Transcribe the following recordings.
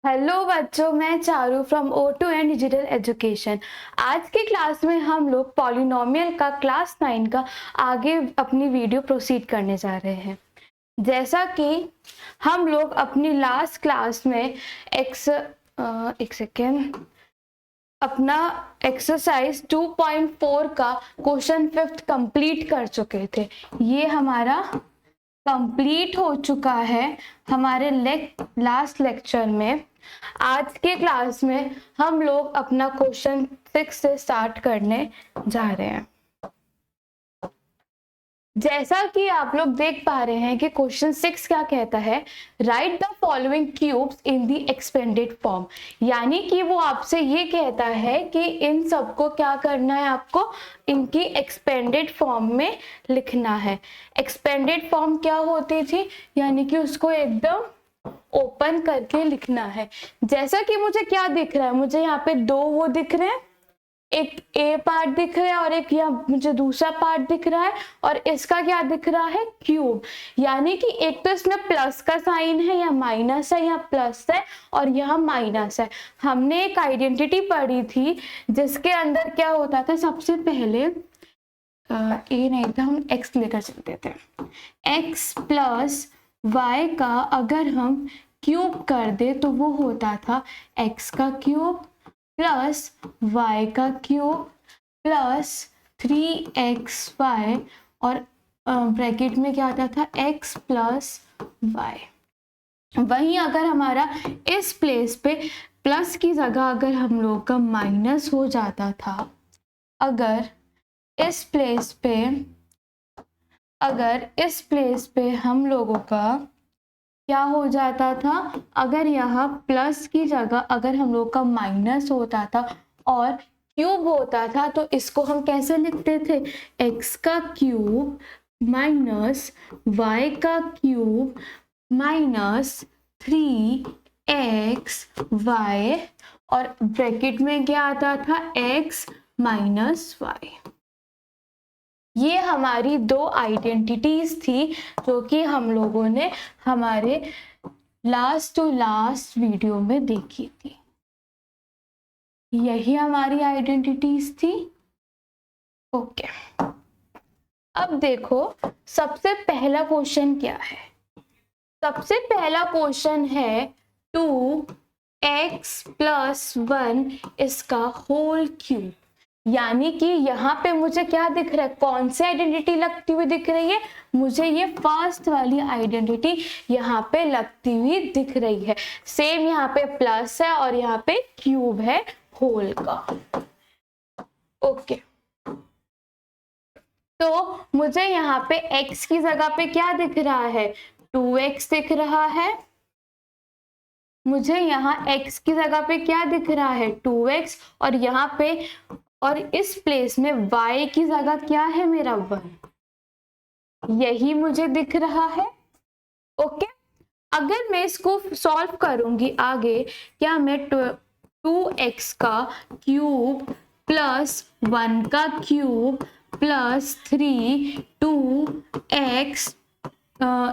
Hello बच्चों, मैं Charu from O2N digital education. आज की क्लास में हम लोग पॉलिनोमियल का क्लास 9 का आगे अपनी वीडियो प्रोसीड करने जा रहे हैं। जैसा कि हम लोग अपनी लास्ट क्लास में अपना एक्सरसाइज 2.4 का क्वेश्चन 5th कंप्लीट कर चुके थे। ये हमारा कंप्लीट हो चुका है हमारे लास्ट लेक्चर में। आज के क्लास में हम लोग अपना क्वेश्चन 6 से स्टार्ट करने जा रहे हैं। जैसा कि आप लोग देख पा रहे हैं कि क्वेश्चन 6 क्या कहता है, right the following cubes in the expanded form. यानी कि वो आपसे ये कहता है कि इन सबको क्या करना है, आपको इनकी एक्सपेंडेड फॉर्म में लिखना है। एक्सपेंडेड फॉर्म क्या होती थी, यानी कि उसको एकदम ओपन करके लिखना है। जैसा कि मुझे क्या दिख रहा है, मुझे यहाँ पे दो वो दिख रहे हैं, एक ए पार्ट दिख रहा है और एक यहाँ मुझे दूसरा पार्ट दिख रहा है, और इसका क्या दिख रहा है, क्यूब। यानी कि एक तो इसमें प्लस का साइन है या माइनस है, या प्लस है और यहाँ माइनस है। हमने एक आइडेंटिटी पढ़ी थी जिसके अंदर क्या होता था, सबसे पहले ए नहीं था, हम एक्स लेकर चलते थे। एक्स प्लस वाई का अगर हम क्यूब कर दे तो वो होता था एक्स का क्यूब प्लस y का क्यूब प्लस 3xy, और ब्रैकेट में क्या आता था, x प्लस वाई। वहीं अगर हमारा इस प्लेस पे प्लस की जगह अगर हम लोग का माइनस हो जाता था, अगर इस प्लेस पे हम लोगों का क्या हो जाता था, अगर यहाँ प्लस की जगह अगर हम लोग का माइनस होता था और क्यूब होता था, तो इसको हम कैसे लिखते थे, x का क्यूब माइनस y का क्यूब माइनस 3xy, और ब्रैकेट में क्या आता था, x माइनस वाई। ये हमारी दो आइडेंटिटीज थी जो कि हम लोगों ने हमारे लास्ट टू लास्ट वीडियो में देखी थी। यही हमारी आइडेंटिटीज थी। ओके, अब देखो सबसे पहला क्वेश्चन क्या है। सबसे पहला क्वेश्चन है 2x प्लस 1 इसका होल क्यूब। यानी कि यहाँ पे मुझे क्या दिख रहा है, कौन सी आइडेंटिटी लगती हुई दिख रही है, मुझे ये फर्स्ट वाली आइडेंटिटी यहाँ पे लगती हुई दिख रही है। सेम यहाँ पे प्लस है और यहाँ पे क्यूब है होल का। ओके, तो मुझे यहाँ पे x की जगह पे क्या दिख रहा है, 2x दिख रहा है। मुझे यहाँ x की जगह पे क्या दिख रहा है, 2x, और यहाँ पे और इस प्लेस में y की जगह क्या है मेरा 1, यही मुझे दिख रहा है। ओके, अगर मैं इसको सॉल्व करूंगी आगे, क्या मैं 2x का क्यूब प्लस 1 का क्यूब प्लस 3 2x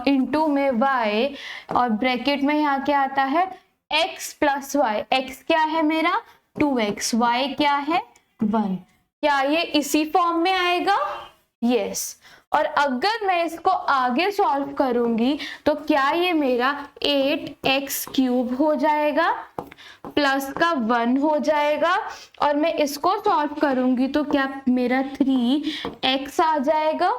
इंटू में y, और ब्रैकेट में यहाँ क्या आता है, x प्लस वाई। x क्या है मेरा 2x, y क्या है 1। क्या ये इसी फॉर्म में आएगा, यस। और अगर मैं इसको आगे सॉल्व करूंगी तो क्या ये मेरा 8x क्यूब हो जाएगा, प्लस का 1 हो जाएगा, और मैं इसको सॉल्व करूंगी तो क्या मेरा 3x आ जाएगा।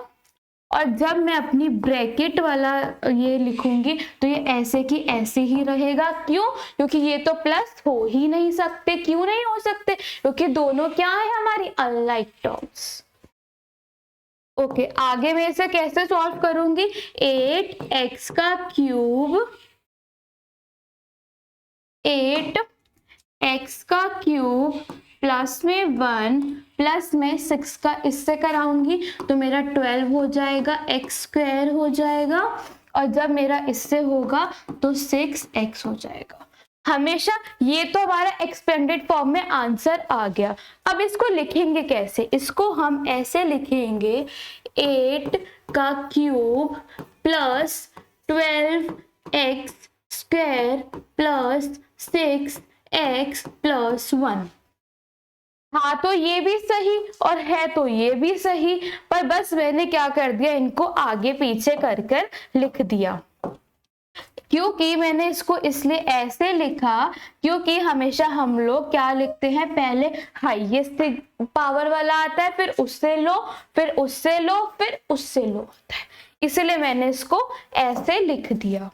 और जब मैं अपनी ब्रैकेट वाला ये लिखूंगी तो ये ऐसे की ऐसे ही रहेगा। क्यों, क्योंकि ये तो प्लस हो ही नहीं सकते। क्यों नहीं हो सकते, क्योंकि दोनों क्या है हमारी अनलाइक टर्म्स। ओके, आगे मैं इसे कैसे सॉल्व करूंगी, 8x का क्यूब 8x का क्यूब प्लस में 1 प्लस में 6 का इससे कराऊंगी तो मेरा 12 हो जाएगा, x स्क्वायर हो जाएगा, और जब मेरा इससे होगा तो 6x हो जाएगा। हमेशा ये तो हमारा एक्सपेंडेड फॉर्म में आंसर आ गया। अब इसको लिखेंगे कैसे, इसको हम ऐसे लिखेंगे 8 का cube plus 12x square plus 6x plus 1। हाँ तो ये भी सही और है तो ये भी सही, पर बस मैंने क्या कर दिया, इनको आगे पीछे कर कर लिख दिया। क्योंकि मैंने इसको इसलिए ऐसे लिखा क्योंकि हमेशा हम लोग क्या लिखते हैं, पहले हाईएस्ट पावर वाला आता है, फिर उससे लो, फिर उससे लो, फिर उससे लो आता है, इसलिए मैंने इसको ऐसे लिख दिया।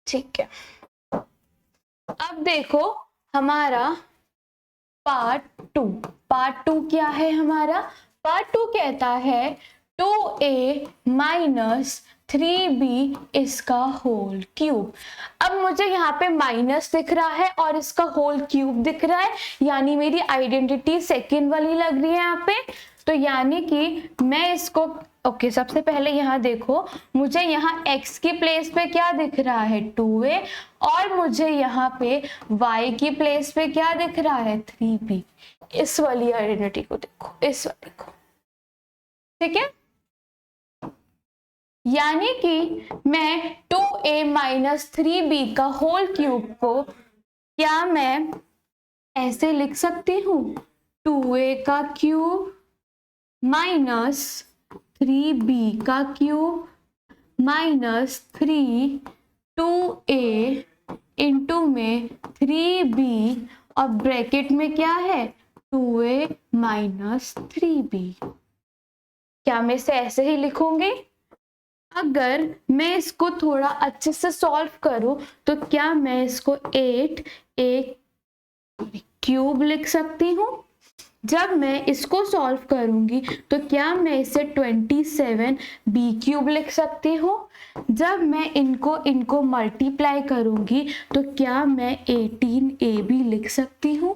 ठीक है, अब देखो हमारा पार्ट टू क्या है हमारा, पार्ट टू कहता है 2a माइनस 3b इसका होल क्यूब। अब मुझे यहाँ पे माइनस दिख रहा है और इसका होल क्यूब दिख रहा है, यानी मेरी आइडेंटिटी सेकेंड वाली लग रही है यहाँ पे। तो यानी कि मैं इसको सबसे पहले यहाँ देखो, मुझे यहाँ x की प्लेस पे क्या दिख रहा है 2a, और मुझे यहाँ पे y की प्लेस पे क्या दिख रहा है 3b। इस वाली आइडेंटिटी को देखो, इस वाली को, ठीक है। यानी कि मैं 2a माइनस 3b का होल क्यूब को क्या मैं ऐसे लिख सकती हूँ, 2a का क्यूब माइनस 3b का क्यूब माइनस 3 2a इंटू में 3b और ब्रैकेट में क्या है 2a माइनस 3b। क्या मैं इसे ऐसे ही लिखूंगी? अगर मैं इसको थोड़ा अच्छे से सॉल्व करूं तो क्या मैं इसको 8a क्यूब लिख सकती हूँ? जब मैं इसको सॉल्व करूंगी तो क्या मैं इसे 27b क्यूब लिख सकती हूँ? जब मैं इनको मल्टीप्लाई करूंगी तो क्या मैं 18ab लिख सकती हूँ?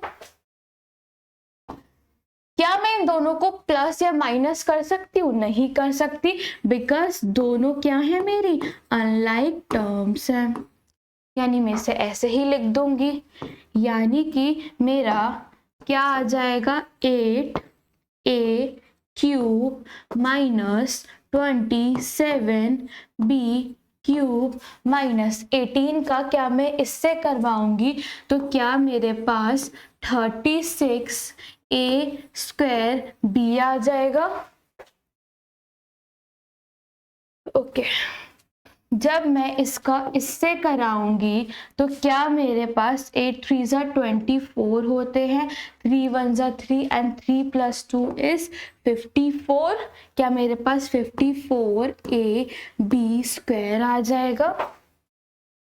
क्या मैं इन दोनों को प्लस या माइनस कर सकती हूँ? नहीं कर सकती, बिकॉज दोनों क्या है मेरी अनलाइक टर्म्स हैं। यानी मैं इसे ऐसे ही लिख दूंगी, यानी कि मेरा क्या आ जाएगा 8a cube minus 27b cube minus 18 का क्या मैं इससे करवाऊंगी तो क्या मेरे पास 36a स्क्वायर b आ जाएगा। ओके, जब मैं इससे कराऊंगी तो क्या मेरे पास 8 3 ज़ा 24 होते हैं, 3 1 ज़ा 3 एंड 3 प्लस 2 इज 54। क्या मेरे पास 54ab स्क्वायर आ जाएगा।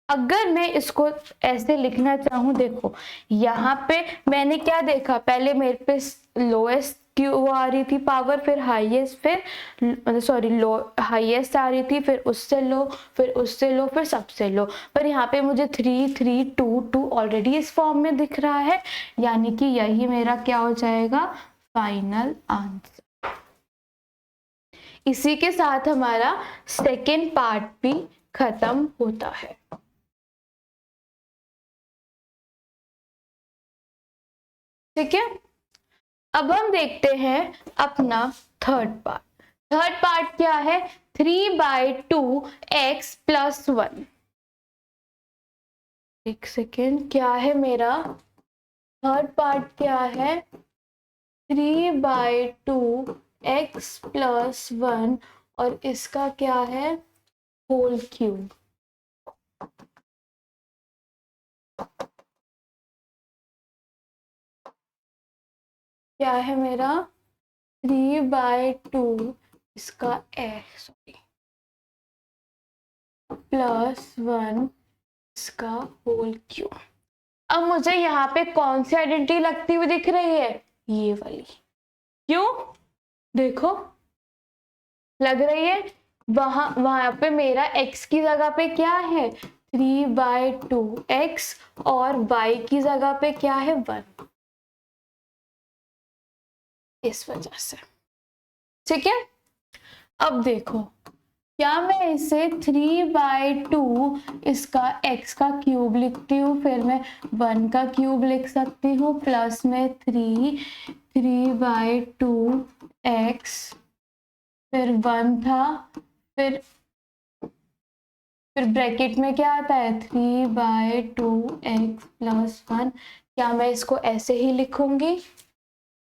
अगर मैं इसको ऐसे लिखना चाहूँ, देखो यहाँ पे मैंने क्या देखा, पहले मेरे पे लोएस्ट क्यू आ रही थी पावर, फिर हाईएस्ट, फिर सॉरी लो हाईएस्ट आ रही थी, फिर उससे लो, फिर उससे लो, फिर सबसे लो। पर यहाँ पे मुझे 3 3 2 2 ऑलरेडी इस फॉर्म में दिख रहा है, यानी कि यही मेरा क्या हो जाएगा फाइनल आंसर। इसी के साथ हमारा सेकेंड पार्ट भी खत्म होता है। ठीक है, अब हम देखते हैं अपना थर्ड पार्ट। थर्ड पार्ट क्या है, 3/2x प्लस 1। एक सेकेंड, क्या है मेरा थर्ड पार्ट, क्या है 3/2x प्लस 1 और इसका क्या है होल क्यूब। क्या है मेरा 3/2 इसका प्लस 1 इसका होल क्यूब। अब मुझे यहाँ पे कौन सी आइडेंटिटी लगती हुई दिख रही है, ये वाली। क्यों? देखो लग रही है, वहां पे मेरा x की जगह पे क्या है 3/2x और y की जगह पे क्या है 1, इस वजह से। ठीक है, अब देखो क्या मैं इसे 3/2 इसका x का क्यूब लिखती हूँ, फिर मैं 1 का क्यूब लिख सकती हूँ, प्लस में 3/2x, फिर 1 था, फिर फिर ब्रैकेट में क्या आता है 3/2x+1। क्या मैं इसको ऐसे ही लिखूंगी?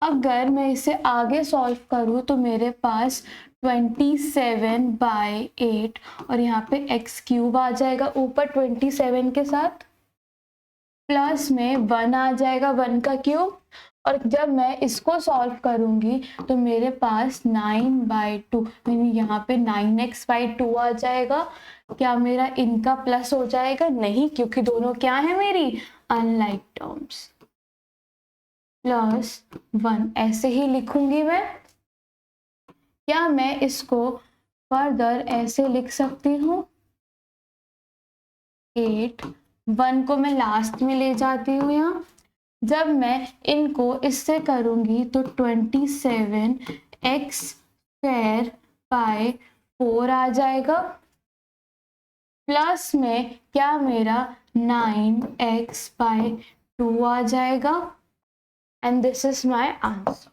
अगर मैं इसे आगे सॉल्व करूँ तो मेरे पास 27/8 और यहाँ पे x³ आ जाएगा ऊपर 27 के साथ, प्लस में 1 आ जाएगा 1 का क्यूब। और जब मैं इसको सॉल्व करूंगी तो मेरे पास 9/2 यानी यहाँ पे 9x/2 आ जाएगा। क्या मेरा इनका प्लस हो जाएगा? नहीं, क्योंकि दोनों क्या है मेरी अनलाइक टर्म्स। +1 ऐसे ही लिखूंगी मैं। क्या मैं इसको फर्दर ऐसे लिख सकती हूँ? 8, 1 को मैं लास्ट में ले जाती हूँ यहाँ। जब मैं इनको इससे करूंगी तो 27x² 4 आ जाएगा, प्लस में क्या मेरा 9x/2 आ जाएगा। And this is my answer.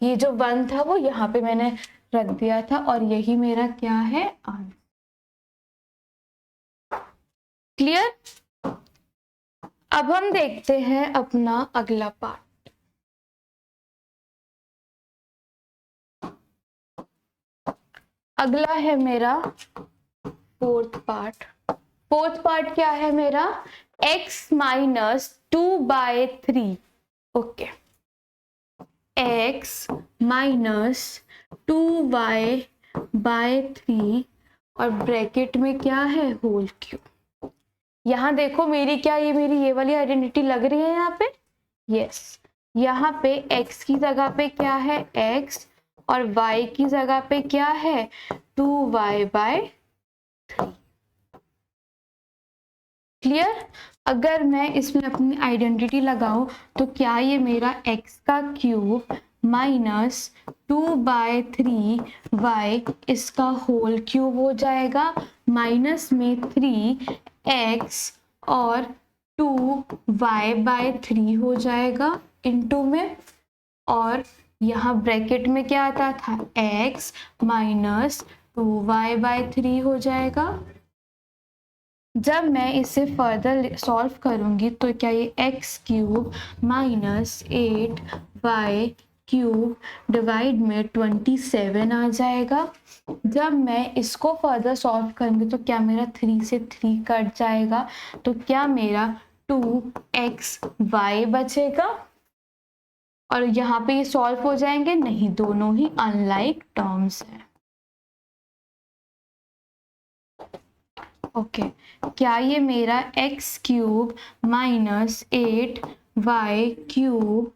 ये जो 1 था वो यहाँ पे मैंने रख दिया था और यही मेरा क्या है आंसर। क्लियर? अब हम देखते हैं अपना अगला पार्ट। अगला है मेरा फोर्थ पार्ट। फोर्थ पार्ट क्या है मेरा? x - 2/3। ओके, x - 2y/3 और ब्रैकेट में क्या है होल क्यूब। यहाँ देखो मेरी क्या ये वाली आइडेंटिटी लग रही है यहाँ पे? यस, यहाँ पे x की जगह पे क्या है x और y की जगह पे क्या है 2y/3। क्लियर? अगर मैं इसमें अपनी आइडेंटिटी लगाऊं तो क्या ये मेरा x का क्यूब माइनस 2/3y इसका होल क्यूब हो जाएगा, माइनस में 3x और 2y/3 हो जाएगा इनटू में, और यहाँ ब्रैकेट में क्या आता था x माइनस 2y/3 हो जाएगा। जब मैं इसे फर्दर सॉल्व करूंगी तो क्या ये x³ माइनस 8y³ डिवाइड में 27 आ जाएगा। जब मैं इसको फर्दर सॉल्व करूंगी तो क्या मेरा 3 से 3 कट जाएगा, तो क्या मेरा 2xy बचेगा। और यहाँ पे ये सॉल्व हो जाएंगे? नहीं, दोनों ही अनलाइक टर्म्स हैं। ओके, क्या ये मेरा x³ माइनस 8y³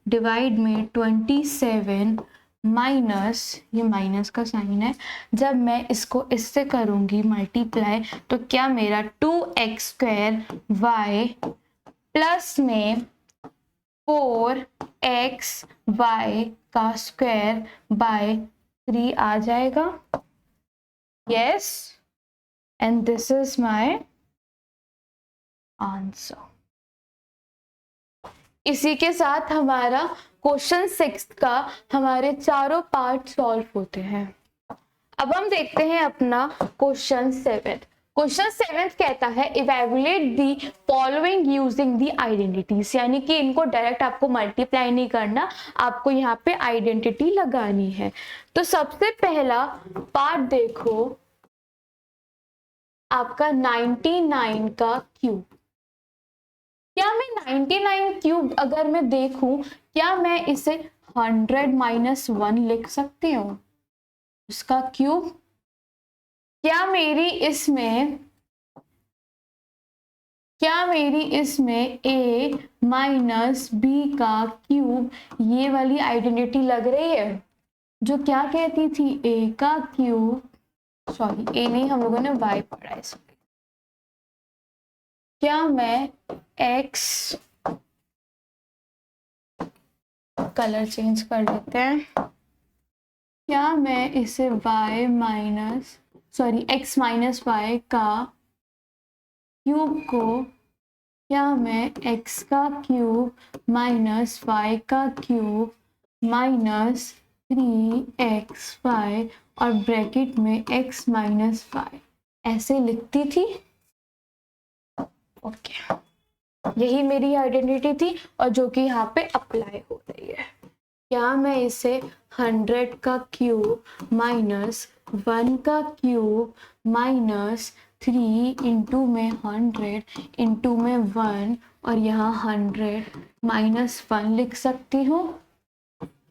डिवाइड में 27 माइनस, ये माइनस का साइन है, जब मैं इसको इससे करूंगी मल्टीप्लाई तो क्या मेरा 2x² प्लस में 4xy का स्क्वायर बाय 3 आ जाएगा। Yes, and this is my answer। इसी के साथ हमारा क्वेश्चन 6 का हमारे चारों पार्ट सॉल्व होते हैं। अब हम देखते हैं अपना क्वेश्चन 7। क्वेश्चन 7 कहता है evaluate the following using the identities, यानी कि इनको डायरेक्ट आपको मल्टीप्लाई नहीं करना, आपको यहाँ पे आइडेंटिटी लगानी है। तो सबसे पहला पार्ट देखो आपका 99 का क्यूब। क्या मैं 99 क्यूब अगर मैं देखूं, क्या मैं इसे 100 - 1 लिख सकती हूँ उसका क्यूब? क्या मेरी इसमें a माइनस बी का क्यूब ये वाली आइडेंटिटी लग रही है जो क्या कहती थी a का क्यूब, सॉरी a नहीं, हम लोगों ने y पढ़ा है इसमें। क्या मैं x, कलर चेंज कर लेते हैं, क्या मैं इसे x माइनस y का क्यूब को, क्या मैं x का क्यूब माइनस y का क्यूब माइनस 3xy और ब्रैकेट में x माइनस y ऐसे लिखती थी। ओके, यही मेरी आइडेंटिटी थी और जो कि यहाँ पे अप्लाई हो रही है। क्या मैं इसे 100 का क्यूब माइनस 1 का क्यूब माइनस 3 इंटू में 100 इंटू में 1 और यहाँ 100 माइनस 1 लिख सकती हूँ?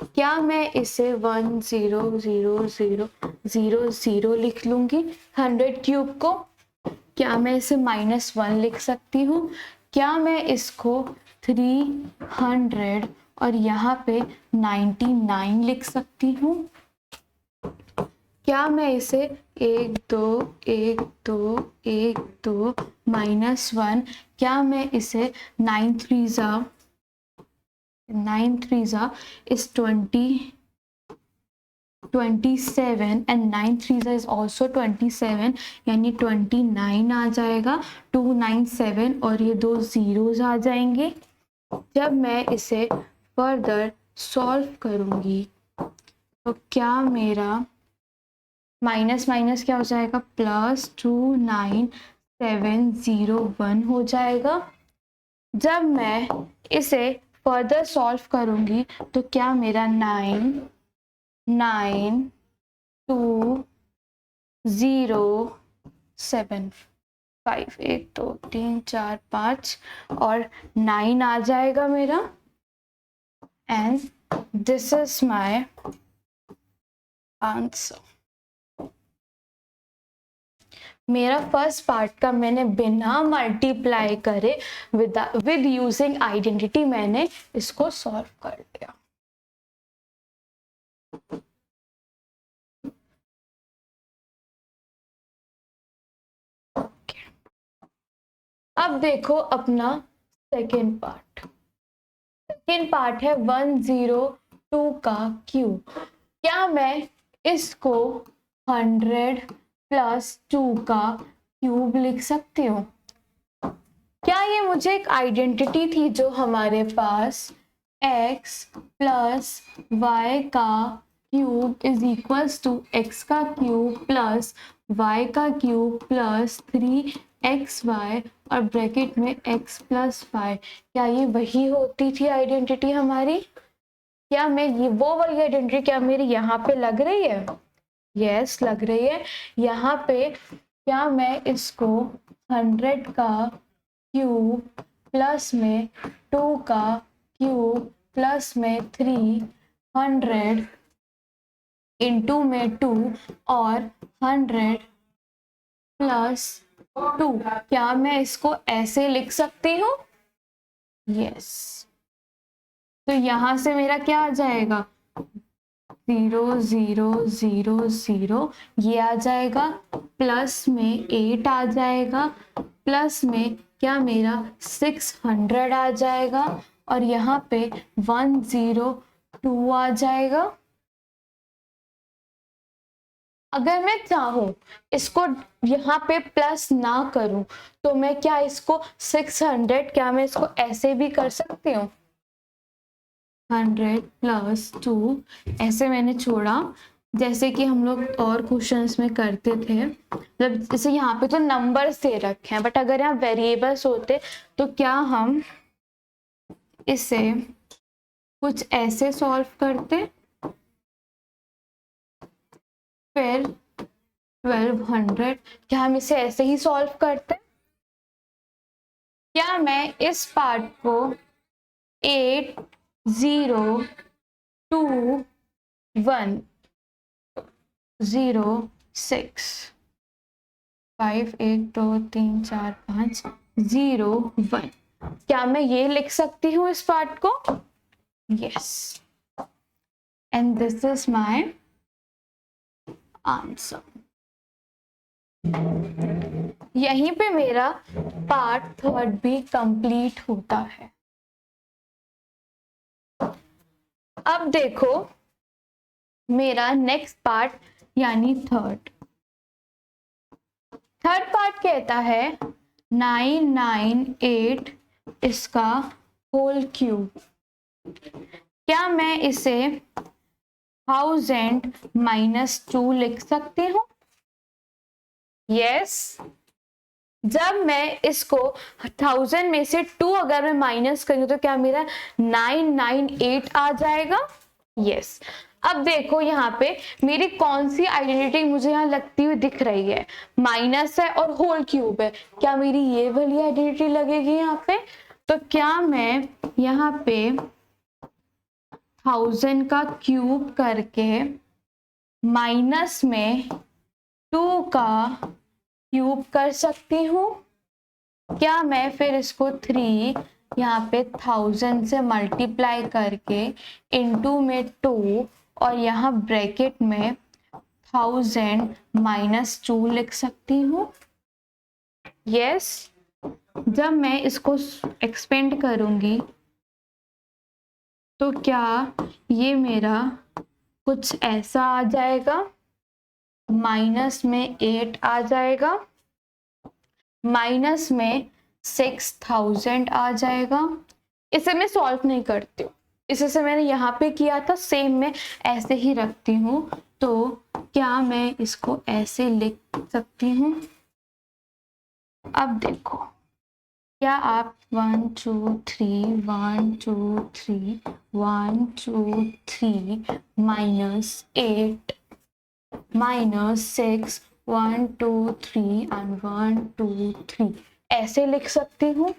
क्या मैं इसे 1 0 0 0 0 0 लिख लूंगी 100 क्यूब को? क्या मैं इसे -1 लिख सकती हूँ? क्या मैं इसको 300 और यहाँ पे 99 लिख सकती हूँ? क्या मैं इसे 1 2 1 2 1 2 -1, क्या मैं इसे 9 3 is 27 and 9 3 is also 27 यानी 29 आ जाएगा। 297 और ये दो जीरोस आ जाएंगे। जब मैं इसे फर्दर सॉल्व करूंगी तो क्या मेरा माइनस माइनस क्या हो जाएगा, +29701 हो जाएगा। जब मैं इसे फर्दर सॉल्व करूंगी तो क्या मेरा 9 9 2 0 7 5 1 2 3 4 5 और 9 आ जाएगा मेरा। And this is my answer. मेरा फर्स्ट पार्ट का मैंने बिना मल्टीप्लाई करे विद यूजिंग आइडेंटिटी मैंने इसको सॉल्व कर लिया। अब देखो अपना सेकेंड पार्ट। सेकेंड पार्ट है 102 का क्यूब। क्या मैं इसको 100 + 2 का क्यूब लिख सकती हूँ? क्या ये मुझे एक आइडेंटिटी थी जो हमारे पास x + y का cube is equals to x का क्यूब प्लस y का क्यूब प्लस 3xy और ब्रैकेट में x + 5, क्या ये वही होती थी आइडेंटिटी हमारी? क्या मैं ये वो वाली आइडेंटिटी क्या मेरी यहाँ पे लग रही है? यस, लग रही है। यहाँ पे क्या मैं इसको 100 का क्यूब प्लस में 2 का क्यूब प्लस में 300 इंटू में 2 और 100 प्लस 2, क्या मैं इसको ऐसे लिख सकती हूँ? यस। तो यहाँ से मेरा क्या आ जाएगा, 0 0 0 0 ये आ जाएगा, प्लस में 8 आ जाएगा, प्लस में क्या मेरा 600 आ जाएगा और यहाँ पे 102 आ जाएगा। अगर मैं चाहूं इसको यहाँ पे प्लस ना करूं तो मैं क्या इसको 600 क्या मैं इसको ऐसे भी कर सकती हूँ? 100 + 2 ऐसे मैंने छोड़ा, जैसे कि हम लोग और क्वेश्चंस में करते थे। जब जैसे यहाँ पे तो नंबर्स दे रखे हैं, बट अगर यहाँ वेरिएबल्स होते तो क्या हम इसे कुछ ऐसे सॉल्व करते, फिर 1200 क्या हम इसे ऐसे ही सॉल्व करते? क्या मैं इस पार्ट को 8 0 2 1 0 6 5 1 2 3 4 5 0 1, क्या मैं ये लिख सकती हूँ इस पार्ट को? Yes, and this is my answer. यहीं पे मेरा पार्ट थर्ड भी कंप्लीट होता है। अब देखो मेरा नेक्स्ट पार्ट यानी थर्ड पार्ट कहता है 998 इसका होल क्यूब। क्या मैं इसे 1000 - 2 लिख सकती हूँ? यस। जब मैं इसको 1000 में से 2 अगर मैं माइनस करूँ तो क्या मेरा 998 आ जाएगा? यस। अब देखो यहाँ पे मेरी कौन सी आइडेंटिटी मुझे यहाँ लगती हुई दिख रही है, माइनस है और होल क्यूब है, क्या मेरी ये वाली आइडेंटिटी लगेगी यहाँ पे? तो क्या मैं यहाँ पे 1000 का क्यूब करके माइनस में 2 का क्यूब कर सकती हूँ? क्या मैं फिर इसको 3 यहाँ पे 1000 से मल्टीप्लाई करके इनटू में 2 और यहाँ ब्रैकेट में 1000 माइनस 2 लिख सकती हूँ? यस। जब मैं इसको एक्सपेंड करूंगी तो क्या ये मेरा कुछ ऐसा आ जाएगा, माइनस में 8 आ जाएगा, माइनस में 6000 आ जाएगा। इसे मैं सॉल्व नहीं करती हूँ, इसे से मैंने यहाँ पे किया था सेम मैं ऐसे ही रखती हूँ। तो क्या मैं इसको ऐसे लिख सकती हूँ? अब देखो, क्या आप 1 2 3 1 2 3 1 2 3 माइनस 8 माइनस 6 1 2 3 एंड 1 2 3 ऐसे लिख सकती हूँ?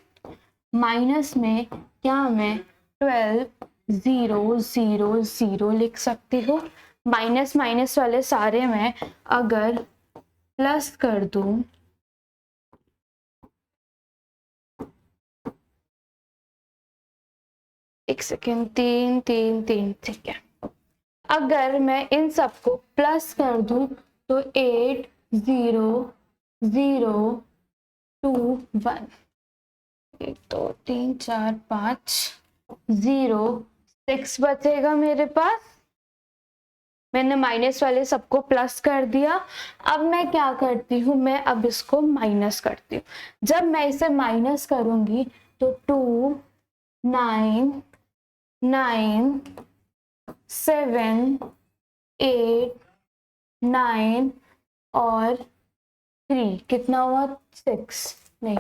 माइनस में क्या मैं 12 0 0 0 लिख सकती हूँ? माइनस माइनस वाले सारे मैं अगर प्लस कर दूं, एक सेकेंड, 3 3 3, ठीक है। अगर मैं इन सबको प्लस कर दूं तो 8 0 0 2 1, 1 2 3 4 5 0 6 बचेगा मेरे पास। मैंने माइनस वाले सबको प्लस कर दिया। अब मैं क्या करती हूँ, मैं अब इसको माइनस करती हूँ। जब मैं इसे माइनस करूंगी तो 2 9 9 7 8 9 और 3 कितना हुआ, 6 नहीं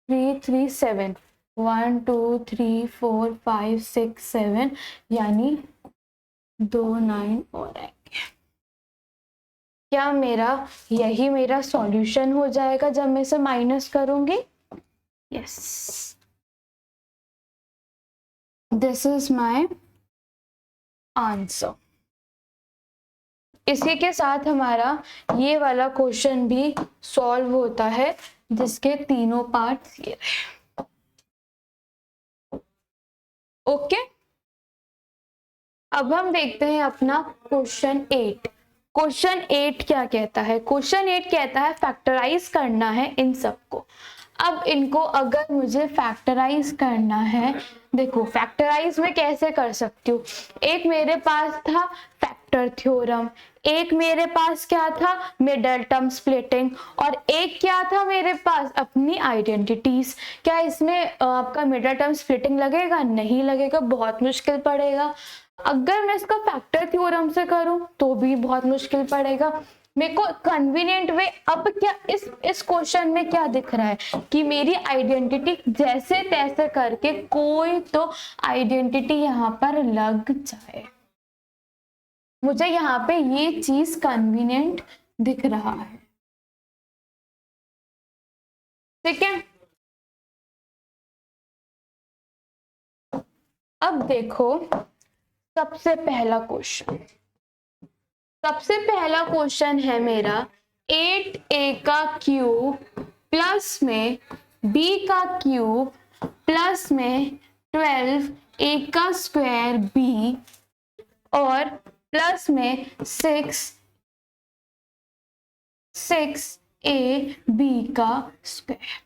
3 3 7 1 2 3 4 5 6 7 यानी 2 9 और आएंगे। क्या मेरा यही मेरा सॉल्यूशन हो जाएगा जब मैं इसे माइनस करूंगी? Yes, this is my answer. इसी के साथ हमारा ये वाला क्वेश्चन भी सॉल्व होता है जिसके तीनों पार्ट्स ये रहे। ओके, अब हम देखते हैं अपना क्वेश्चन 8। क्वेश्चन 8 क्या कहता है? क्वेश्चन 8 कहता है फैक्टराइज करना है इन सबको। अब इनको अगर मुझे फैक्टराइज करना है, देखो फैक्टराइज में कैसे कर सकती हूँ। एक मेरे पास था फैक्टर थ्योरम, एक मेरे पास क्या था मिडल टर्म स्प्लिटिंग, और एक क्या था मेरे पास अपनी आइडेंटिटीज। क्या इसमें आपका मिडल टर्म स्प्लिटिंग लगेगा? नहीं लगेगा, बहुत मुश्किल पड़ेगा। अगर मैं इसका फैक्टर थ्योरम से करूं तो भी बहुत मुश्किल पड़ेगा। मेरे को कन्वीनियंट वे, अब क्या इस क्वेश्चन में क्या दिख रहा है कि मेरी आइडेंटिटी जैसे तैसे करके कोई तो आइडेंटिटी यहाँ पर लग जाए। मुझे यहाँ पे ये चीज कन्वीनियंट दिख रहा है, ठीक है। अब देखो सबसे पहला क्वेश्चन है मेरा 8a का क्यूब प्लस में b का क्यूब प्लस में 12a का स्क्वायर b और प्लस में 6a b का स्क्वायर।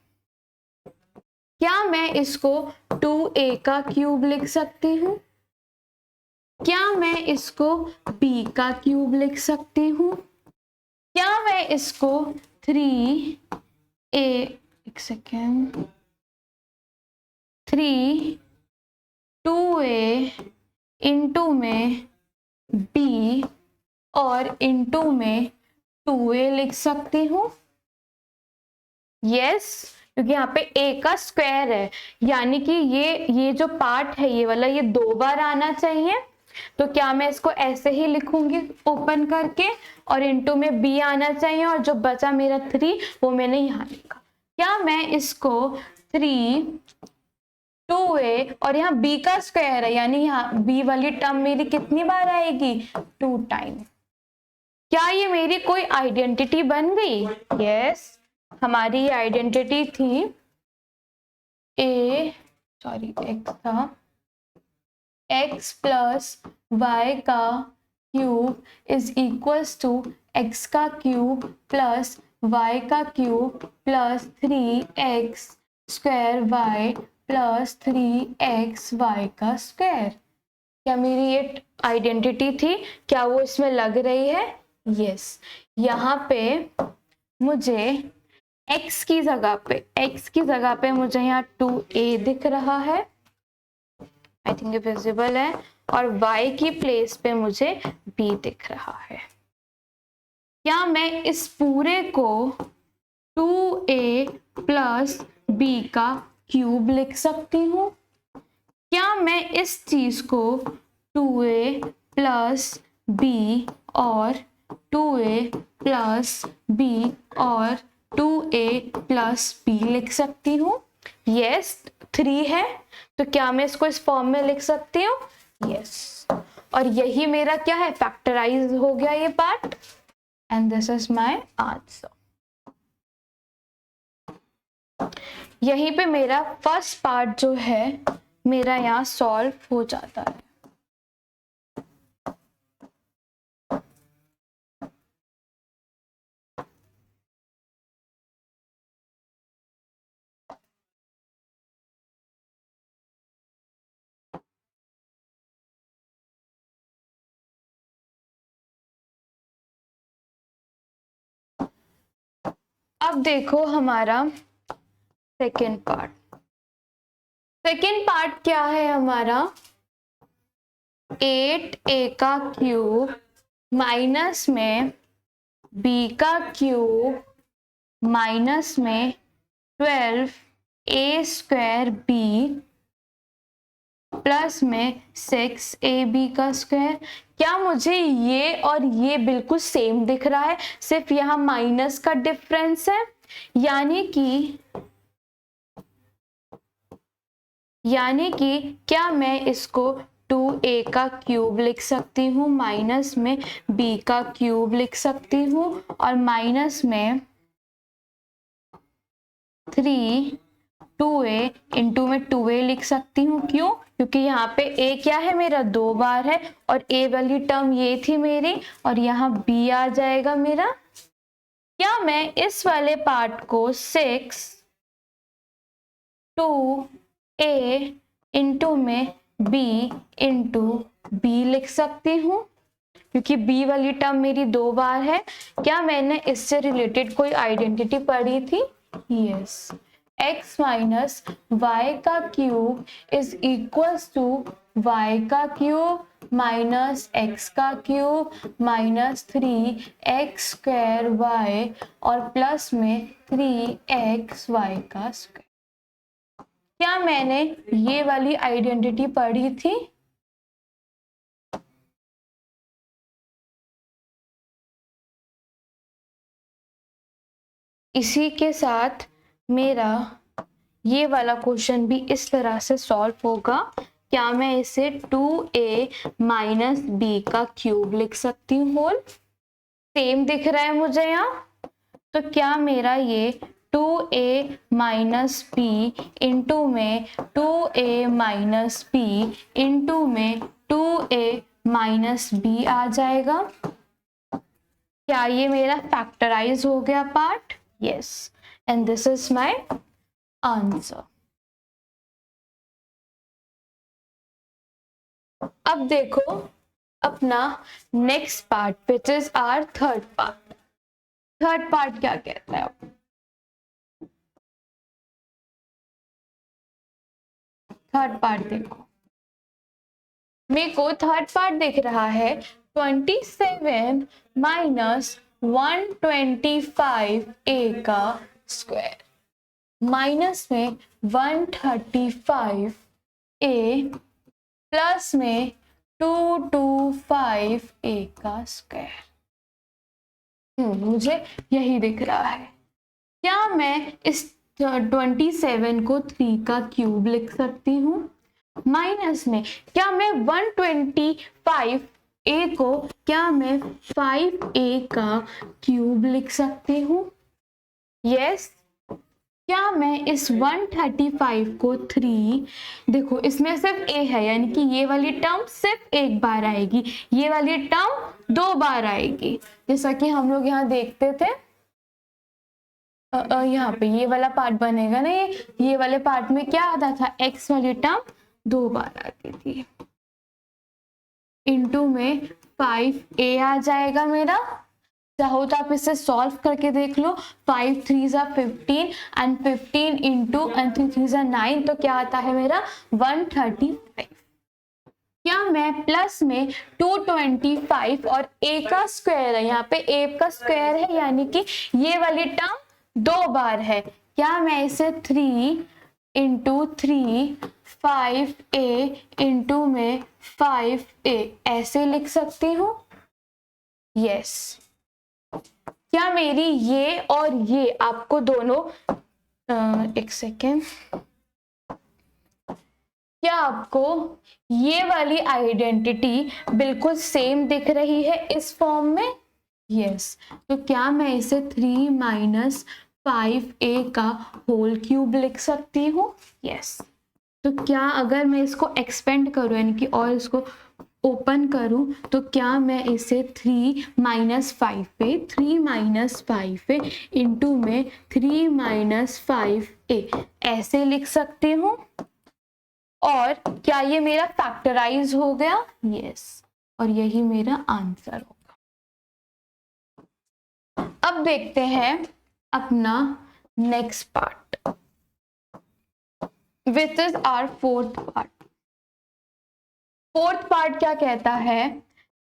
क्या मैं इसको 2a का क्यूब लिख सकती हूँ? क्या मैं इसको b का क्यूब लिख सकती हूँ? क्या मैं इसको 3a, एक सेकेंड, 3 2a इंटू में b और इंटू में 2a लिख सकती हूँ? यस, क्योंकि यहाँ पे ए का स्क्वायर है, यानी कि ये जो पार्ट है ये वाला, ये 2 बार आना चाहिए। तो क्या मैं इसको ऐसे ही लिखूंगी ओपन करके, और इनटू में बी आना चाहिए, और जो बचा मेरा 3 वो मैंने यहाँ लिखा। क्या मैं इसको 3 2a, और यहाँ b का स्क्वायर है, यानी यहाँ b वाली टर्म मेरी कितनी बार आएगी? 2 टाइम। क्या ये मेरी कोई आइडेंटिटी बन गई? यस, हमारी आइडेंटिटी थी x था, x प्लस वाई का cube is equals to x का क्यूब प्लस y का cube plus 3x square y plus 3x y का स्क्वायर। क्या मेरी ये आइडेंटिटी थी? क्या वो इसमें लग रही है? यस। यहाँ पे मुझे x की जगह पे मुझे यहाँ 2a दिख रहा है, आई थिंक ये विजिबल है, और y की प्लेस पे मुझे b दिख रहा है। क्या मैं इस पूरे को 2a प्लस b का क्यूब लिख सकती हूँ? क्या मैं इस चीज को 2a प्लस b और 2a प्लस b और 2a प्लस b लिख सकती हूँ? यस, 3 है, तो क्या मैं इसको इस फॉर्म में लिख सकती हूँ? यस। और यही मेरा क्या है? फैक्टराइज हो गया ये part, and this is my answer. यहीं पे मेरा फर्स्ट पार्ट जो है मेरा यहाँ सॉल्व हो जाता है। अब देखो हमारा सेकेंड पार्ट। सेकेंड पार्ट क्या है हमारा? 8a का क्यूब माइनस में b का क्यूब माइनस में 12a स्क्वायर b प्लस में 6ab का स्क्वायर। क्या मुझे ये और ये बिल्कुल सेम दिख रहा है, सिर्फ यहाँ माइनस का डिफरेंस है? यानी कि क्या मैं इसको 2a का क्यूब लिख सकती हूँ, माइनस में b का क्यूब लिख सकती हूँ, और माइनस में 3 2a इंटू में 2a लिख सकती हूँ। क्यों? क्योंकि यहाँ पे a क्या है मेरा? 2 बार है, और a वाली टर्म ये थी मेरी, और यहाँ b आ जाएगा मेरा। क्या मैं इस वाले पार्ट को 6 2a इंटू में b इंटू b लिख सकती हूँ? क्योंकि b वाली टर्म मेरी 2 बार है। क्या मैंने इससे रिलेटेड कोई आइडेंटिटी पढ़ी थी? यस। x माइनस वाई का cube is equals to y का क्यूब माइनस x का cube minus 3x square y और प्लस में 3x y का स्क्वायर। क्या मैंने ये वाली आइडेंटिटी पढ़ी थी? इसी के साथ मेरा ये वाला क्वेश्चन भी इस तरह से सॉल्व होगा। क्या मैं इसे 2a माइनस b का क्यूब लिख सकती हूँ होल? सेम दिख रहा है मुझे यहाँ, तो क्या मेरा ये 2a माइनस b इंटू में 2a माइनस b इंटू में 2a माइनस b आ जाएगा? क्या ये मेरा फैक्टराइज हो गया part? Yes, and this is my answer. अब देखो अपना next part which is our third part. Third part क्या कहता है? थर्ड पार्ट देखो, मेरे को थर्ड पार्ट दिख रहा है 27 माइनस 125a का स्क्वायर। माइनस में 135 ए प्लस में 225 ए का स्क्वायर। मुझे यही दिख रहा है। क्या मैं इस 27 को 3 का क्यूब लिख सकती हूँ? माइनस में क्या मैं 125 ए को क्या मैं 5a का क्यूब लिख सकती हूँ? यस। क्या मैं इस 135 को 3, देखो इसमें सिर्फ a है यानी कि ये वाली टर्म सिर्फ एक बार आएगी, ये वाली टर्म 2 बार आएगी, जैसा कि हम लोग यहाँ देखते थे। यहाँ पे ये वाला पार्ट बनेगा ना, ये वाले पार्ट में क्या आता था, x वाली टर्म 2 बार आती थी। इनटू में 5a आ जाएगा मेरा। चाहो तो आप इसे सॉल्व करके देख लो। 5 3 15 एंड 15 इंटू एंड 3 3 9, तो क्या आता है मेरा 135। क्या मैं प्लस में 225 और a का स्क्वायर है, यहाँ पे a का स्क्वायर है यानी कि ये वाली टर्म 2 बार है, क्या मैं इसे 3 इंटू 3 5a इंटू में 5a ऐसे लिख सकती हूँ? यस। क्या मेरी ये और ये आपको दोनों एक सेकेंड, क्या आपको ये वाली आइडेंटिटी बिल्कुल सेम दिख रही है इस फॉर्म में? यस। तो क्या मैं इसे 3 माइनस 5a का होल क्यूब लिख सकती हूँ? यस। तो क्या अगर मैं इसको एक्सपेंड करूँ यानी कि और इसको ओपन करूं तो क्या मैं इसे 3 माइनस 5a इंटू में 3 माइनस 5a ऐसे लिख सकती हूँ? और क्या ये मेरा फैक्टराइज हो गया? यस। और यही मेरा आंसर होगा। अब देखते हैं अपना next part which is our fourth part. Fourth part क्या कहता है,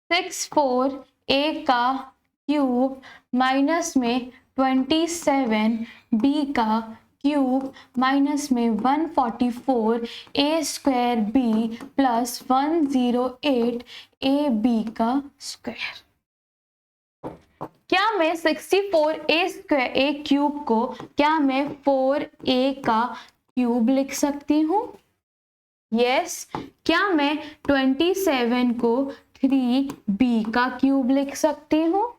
64a का क्यूब माइनस में 27b का क्यूब माइनस में 144a square b plus 108ab का स्क्वायर। क्या मैं 64a स्क्वायर a क्यूब को क्या मैं 4a का क्यूब लिख सकती हूँ? यस। क्या मैं 27 को 3b का क्यूब लिख सकती हूँ?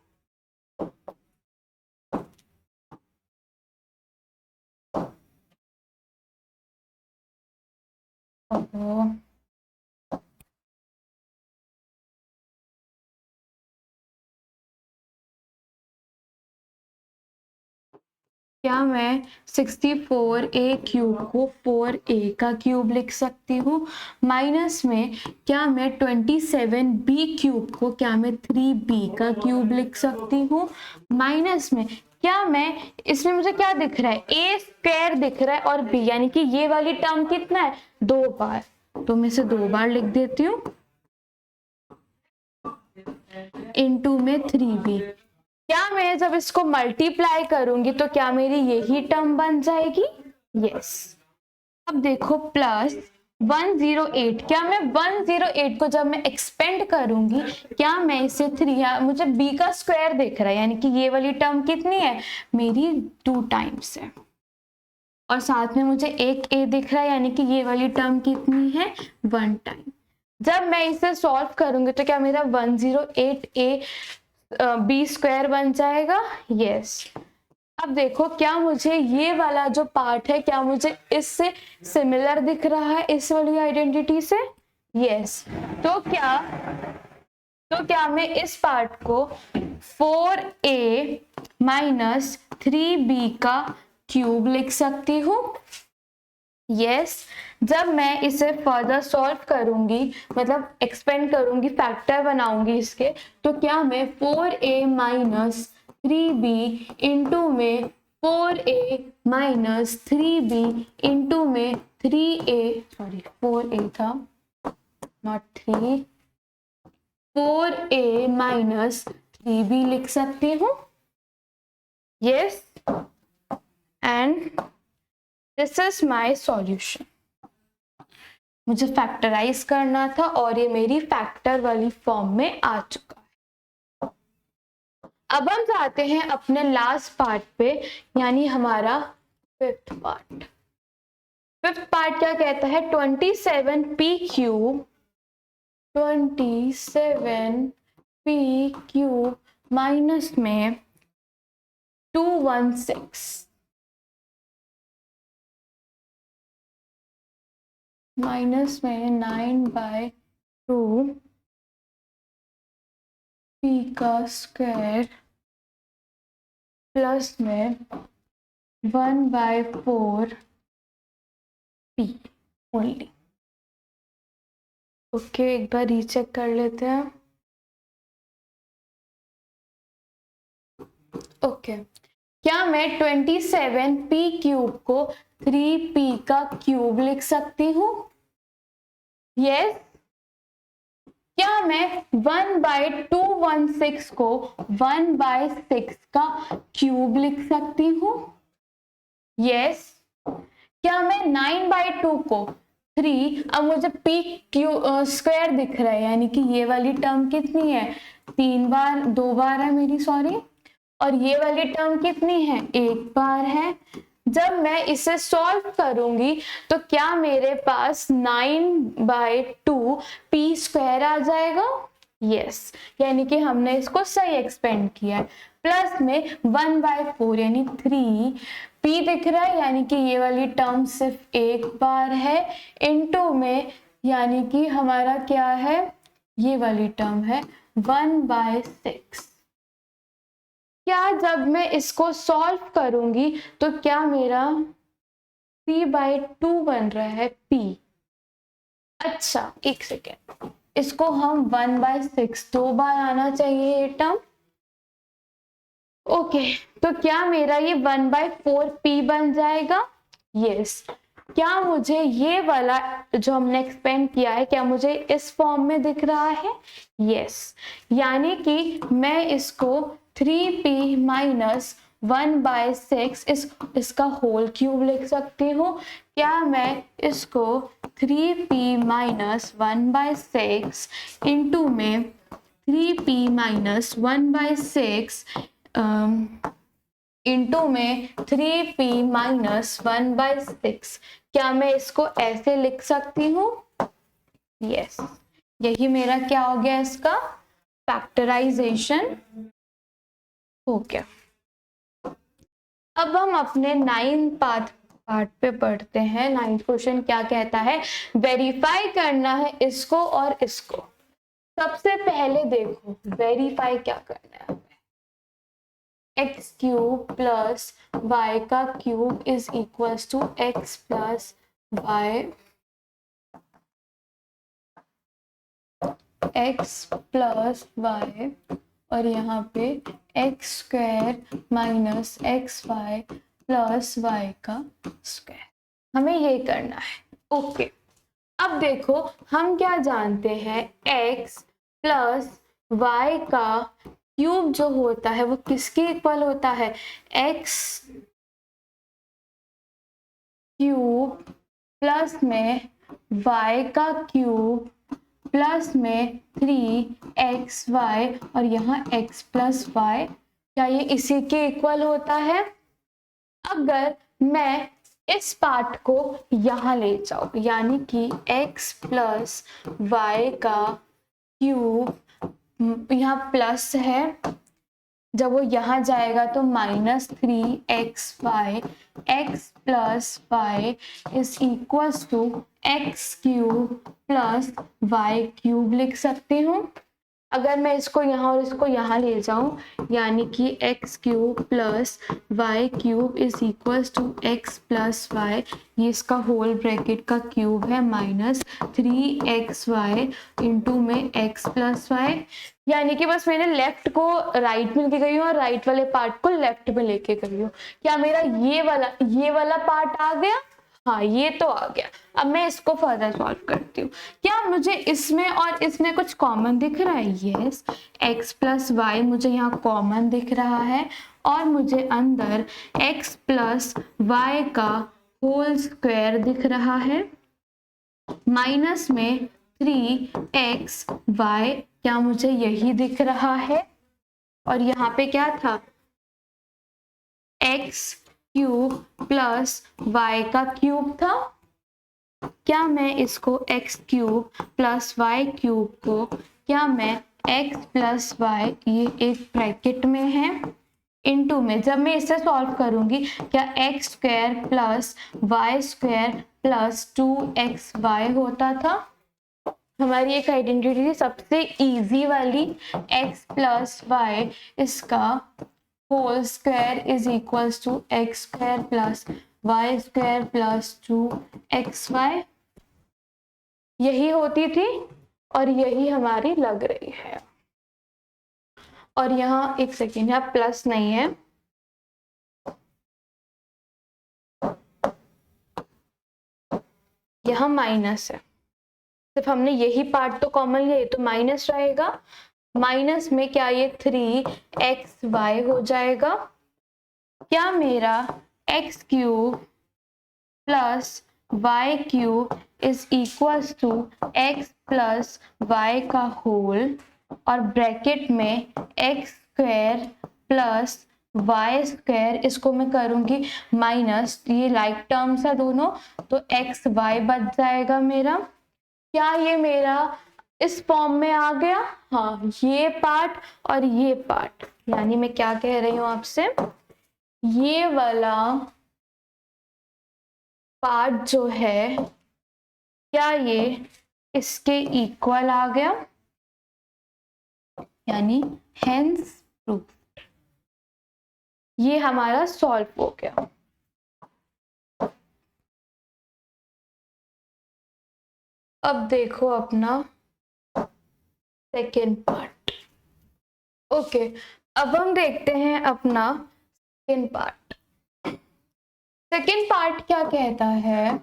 क्या मैं 64a क्यूब को 4a का क्यूब लिख सकती हूँ? माइनस में क्या मैं 27b क्यूब को क्या मैं 3b का क्यूब लिख सकती हूँ? माइनस में क्या मैं, इसमें मुझे क्या दिख रहा है, a स्क्वायर दिख रहा है और b यानी कि ये वाली टर्म कितना है, 2 बार, तो मैं इसे 2 बार लिख देती हूँ इनटू में 3b। क्या मैं जब इसको मल्टीप्लाई करूंगी तो क्या मेरी यही टर्म बन जाएगी? यस। अब देखो प्लस 108, क्या मैं 108 को जब मैं एक्सपेंड करूंगी क्या मैं इसे 3, मुझे b का स्क्वायर दिख रहा है यानी कि ये वाली टर्म कितनी है मेरी 2 टाइम्स है, और साथ में मुझे एक a दिख रहा है यानी कि ये वाली टर्म कितनी है 1 टाइम। जब मैं इसे सॉल्व करूंगी तो क्या मेरा 108a b स्क्वायर बन जाएगा? यस। अब देखो क्या मुझे ये वाला जो पार्ट है क्या मुझे इससे सिमिलर दिख रहा है इस वाली आइडेंटिटी से? यस। तो क्या मैं इस पार्ट को 4a माइनस 3b का क्यूब लिख सकती हूँ? यस। जब मैं इसे फर्दर सॉल्व करूंगी मतलब एक्सपेंड करूंगी, फैक्टर बनाऊंगी इसके, तो क्या मैं 4a माइनस 3b इंटू में 4a माइनस 3b इंटू में 3a, सॉरी 4a था नॉट 3, 4a माइनस 3b लिख सकती हूँ? Yes. And this is my solution. मुझे फैक्टराइज करना था और ये मेरी फैक्टर वाली फॉर्म में आ चुका है। अब हम जाते हैं अपने लास्ट पार्ट पे, यानी हमारा फिफ्थ पार्ट। फिफ्थ पार्ट क्या कहता है? 27p cube, 27p cube minus में 216 माइनस में 9/2 p का स्क्वायर प्लस में 1/4 p ओनली। ओके, एक बार रीचेक कर लेते हैं। ओके, क्या मैं 27p क्यूब को 3p का क्यूब लिख सकती हूँ? यस। क्या मैं 1/216 को 1/6 का क्यूब लिख सकती हूँ? यस। क्या मैं 9/2 को 3, अब मुझे p क्यू स्क्वायर दिख रहा है, यानी कि ये वाली टर्म कितनी है? 2 बार है मेरी, सॉरी, और ये वाली टर्म कितनी है? 1 बार है। जब मैं इसे सॉल्व करूंगी तो क्या मेरे पास 9/2 p स्क्वायर आ जाएगा? यस, यानी कि हमने इसको सही एक्सपेंड किया है। प्लस में 1/4 यानी 3 p दिख रहा है, यानी कि ये वाली टर्म सिर्फ 1 बार है, इनटू में यानी कि हमारा क्या है? ये वाली टर्म है 1/6। क्या जब मैं इसको सॉल्व करूंगी तो क्या मेरा 3/2 बन रहा है p? अच्छा, एक सेकेंड, इसको हम 1/6 2 बार आना चाहिए ये टर्म। ओके, तो क्या मेरा ये 1/4 p बन जाएगा? यस। क्या मुझे ये वाला जो हमने एक्सपेंड किया है, क्या मुझे इस फॉर्म में दिख रहा है? यस, यानी कि मैं इसको 3p माइनस 1/6 इसका होल क्यूब लिख सकती हूँ। क्या मैं इसको 3p माइनस 1/6 इंटू में 3p माइनस 1/6 इंटू में 3p माइनस 1/6, क्या मैं इसको ऐसे लिख सकती हूँ? यस, यही मेरा क्या हो गया? इसका फैक्टराइजेशन हो गया। अब हम अपने 9th पार्ट पे पढ़ते हैं। 9th क्वेश्चन क्या कहता है? वेरीफाई करना है इसको और इसको। सबसे पहले देखो वेरीफाई क्या करना है। एक्स क्यूब प्लस वाई का cube is equals to x plus y, x plus y, और यहाँ पे x square minus x y plus y का स्क्वायर, हमें ये करना है। ओके, अब देखो हम क्या जानते हैं? x प्लस वाई का क्यूब जो होता है वो किसके इक्वल होता है? x क्यूब प्लस में y का क्यूब प्लस में 3xy, और यहाँ x प्लस वाई, क्या ये इसी के इक्वल होता है? अगर मैं इस पार्ट को यहाँ ले जाऊं, यानी कि x प्लस वाई का क्यूब, यहाँ प्लस है, जब वो यहाँ जाएगा तो -3xy, x plus y is equals to x cube plus y cube लिख सकती हूँ। अगर मैं इसको यहाँ और इसको यहाँ ले जाऊं, यानी कि x cube plus y cube is equals to x plus y, ये इसका होल ब्रैकेट का क्यूब है, -3xy इंटू में एक्स प्लस वाई, यानी कि बस मैंने लेफ्ट को राइट में लेके गई हूँ और राइट वाले पार्ट को लेफ्ट में लेके गई हूँ। क्या मेरा ये वाला पार्ट आ गया? हाँ, ये तो आ गया। अब मैं इसको फर्दर सॉल्व करती हूँ। क्या मुझे इसमें और इसमें कुछ कॉमन दिख रहा है? यस, x प्लस वाई मुझे यहाँ कॉमन दिख रहा है, और मुझे अंदर x प्लस वाई का होल स्क्वायर दिख रहा है, माइनस में 3xy, क्या मुझे यही दिख रहा है, और यहाँ पे क्या था, x क्यूब प्लस y का क्यूब था। क्या मैं इसको x cube plus y cube को, क्या मैं x प्लस y, ये एक ब्रैकेट में है, इनटू में जब मैं इसे सॉल्व करूंगी, क्या x square plus y square plus 2xy होता था। हमारी एक आइडेंटिटी सबसे इजी वाली, x प्लस वाई इसका whole square is equals to x square plus y square plus 2xy, यही होती थी और यही हमारी लग रही है। और यहाँ एक सेकेंड, यहाँ प्लस नहीं है, यहाँ माइनस है, सिर्फ हमने यही पार्ट तो कॉमन लिया, तो माइनस रहेगा, माइनस में क्या ये 3xy हो जाएगा। क्या मेरा x cube plus y cube is equals to x plus y का होल, और ब्रैकेट में x square plus y square, इसको मैं करूंगी माइनस, ये लाइक टर्म्स है दोनों, तो एक्स वाई बच जाएगा मेरा। क्या ये मेरा इस फॉर्म में आ गया, हाँ, ये पार्ट और ये पार्ट, यानी मैं क्या कह रही हूं आपसे, ये वाला पार्ट जो है, क्या ये इसके इक्वल आ गया, यानी हेंस प्रूफ, ये हमारा सॉल्व हो गया। अब देखो अपना सेकेंड पार्ट। ओके, अब हम देखते हैं अपना सेकेंड पार्ट। सेकेंड पार्ट क्या कहता है,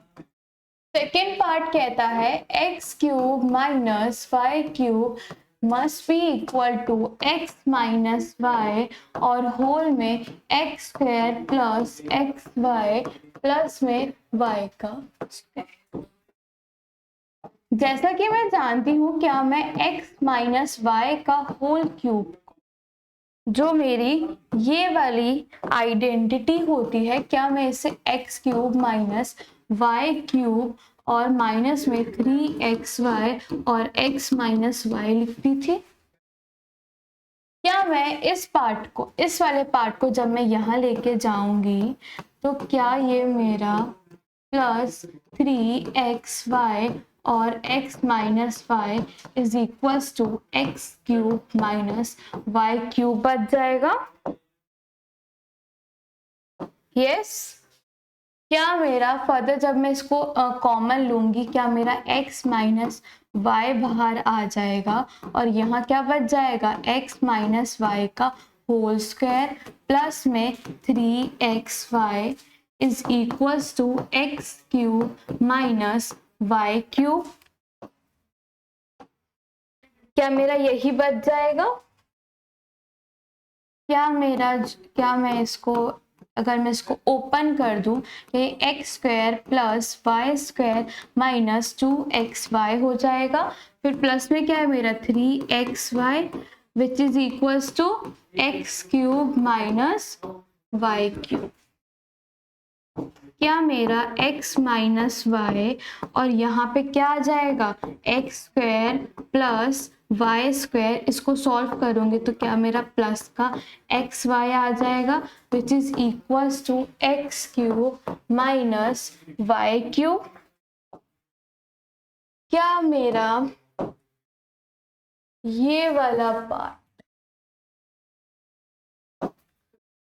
सेकेंड पार्ट कहता है x cube minus y cube must be equal to x minus y, और होल में x square plus x y plus में वाई का स्क्वायर। जैसा कि मैं जानती हूं, क्या मैं x माइनस वाई का होल क्यूब, जो मेरी ये वाली आइडेंटिटी होती है, क्या मैं इसे x cube minus y cube और माइनस में 3xy और x माइनस वाई लिखती थी। क्या मैं इस पार्ट को, इस वाले पार्ट को जब मैं यहाँ लेके जाऊंगी, तो क्या ये मेरा प्लस 3xy और x minus y is equals to x cube minus y cube बच जाएगा। यस, क्या मेरा फर्दर जब मैं इसको कॉमन लूंगी, क्या मेरा x माइनस वाई बाहर आ जाएगा, और यहाँ क्या बच जाएगा, x माइनस वाई का होल स्क्वायर प्लस में 3xy is equals to x cube minus y cube. क्या मेरा यही बच जाएगा, क्या मैं इसको, अगर मैं इसको ओपन कर दूं, ये x square plus y square minus 2xy हो जाएगा, फिर प्लस में क्या है मेरा 3xy which is equals to x cube minus y cube. क्या मेरा x माइनस वाई, और यहाँ पे क्या आ जाएगा, x square plus y square, इसको सॉल्व करूंगी तो क्या मेरा प्लस का एक्स वाई आ जाएगा which is equals to x cube minus y cube. क्या मेरा ये वाला पार्ट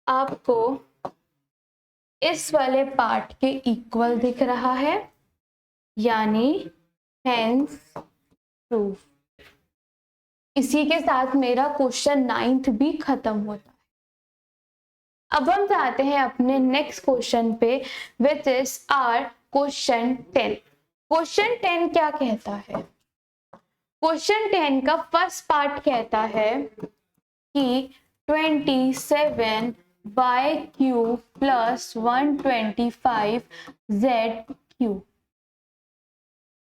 आपको इस वाले पार्ट के इक्वल दिख रहा है, यानी हेंस प्रूफ। इसी के साथ मेरा क्वेश्चन 9th भी खत्म होता है। अब हम जाते हैं अपने नेक्स्ट क्वेश्चन पे, which is our question 10। Question 10 क्या कहता है, क्वेश्चन 10 का फर्स्ट पार्ट कहता है कि 27 y cube plus 125 z cube.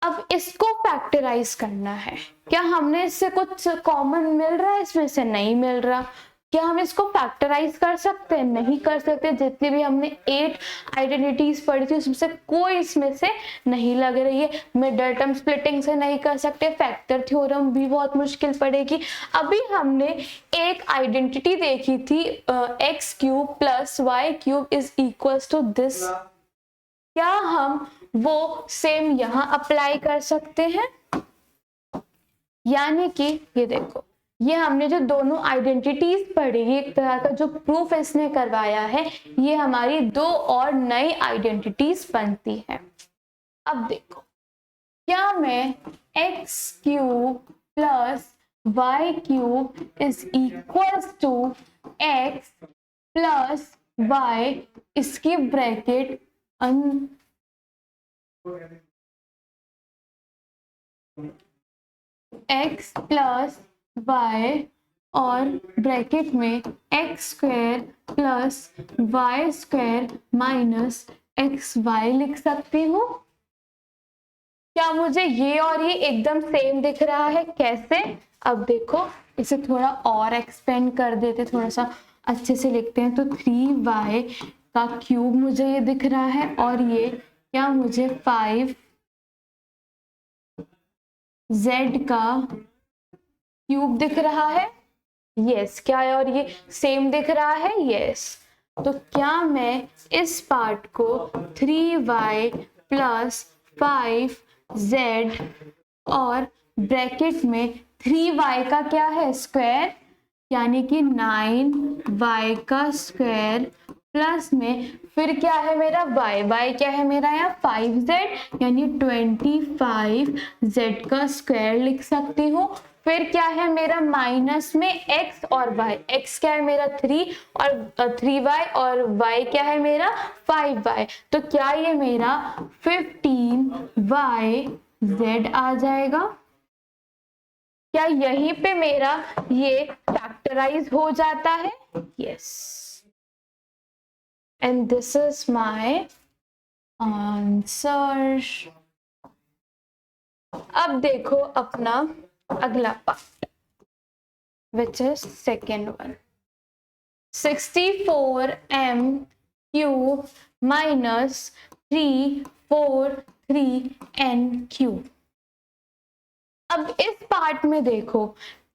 अब इसको फैक्टराइज करना है। क्या हमने इससे कुछ कॉमन मिल रहा है? इसमें से नहीं मिल रहा। क्या हम इसको फैक्टराइज कर सकते हैं? नहीं कर सकते। जितनी भी हमने 8 आइडेंटिटीज पढ़ी थी उसमें से कोई इसमें से नहीं लग रही है। मिडल टर्म स्प्लिटिंग से नहीं कर सकते, फैक्टर थ्योरम भी बहुत मुश्किल पड़ेगी। अभी हमने एक आइडेंटिटी देखी थी x cube plus y cube is equal to this. क्या हम वो सेम यहां अप्लाई कर सकते हैं? यानी कि ये देखो, ये हमने जो दोनों आइडेंटिटीज पढ़ी, एक तरह का जो प्रूफ इसने करवाया है, ये हमारी दो और नई आइडेंटिटीज बनती है। अब देखो, क्या मैं x cube plus y cube is equal to x plus y, इसकी ब्रैकेट एक्स प्लस वाई और ब्रैकेट में x square plus y square minus x y लिख सकती हूँ। क्या मुझे ये और ये एकदम सेम दिख रहा है? कैसे? अब देखो, इसे थोड़ा और एक्सपेंड कर देते, थोड़ा सा अच्छे से लिखते हैं। तो 3y का क्यूब मुझे ये दिख रहा है, और ये क्या मुझे 5z का क्यूब दिख रहा है? यस। क्या है? और ये सेम दिख रहा है? यस। तो क्या मैं इस पार्ट को 3y प्लस 5z और ब्रैकेट में 3y का क्या है? स्क्वायर, यानी कि 9y का स्क्वायर प्लस में फिर क्या है मेरा y क्या है मेरा यहाँ 5z, यानी 25z का स्क्वायर लिख सकती हूँ। फिर क्या है मेरा माइनस में x और y, x क्या है मेरा 3 और 3y और y क्या है मेरा 5y। तो क्या ये मेरा 15yz आ जाएगा? क्या यहीं पे मेरा ये फैक्टराइज हो जाता है? Yes. And this is my answer. अब देखो अपना अगला part, which is second one. 64m cube minus 343n cube. अब इस पार्ट में देखो,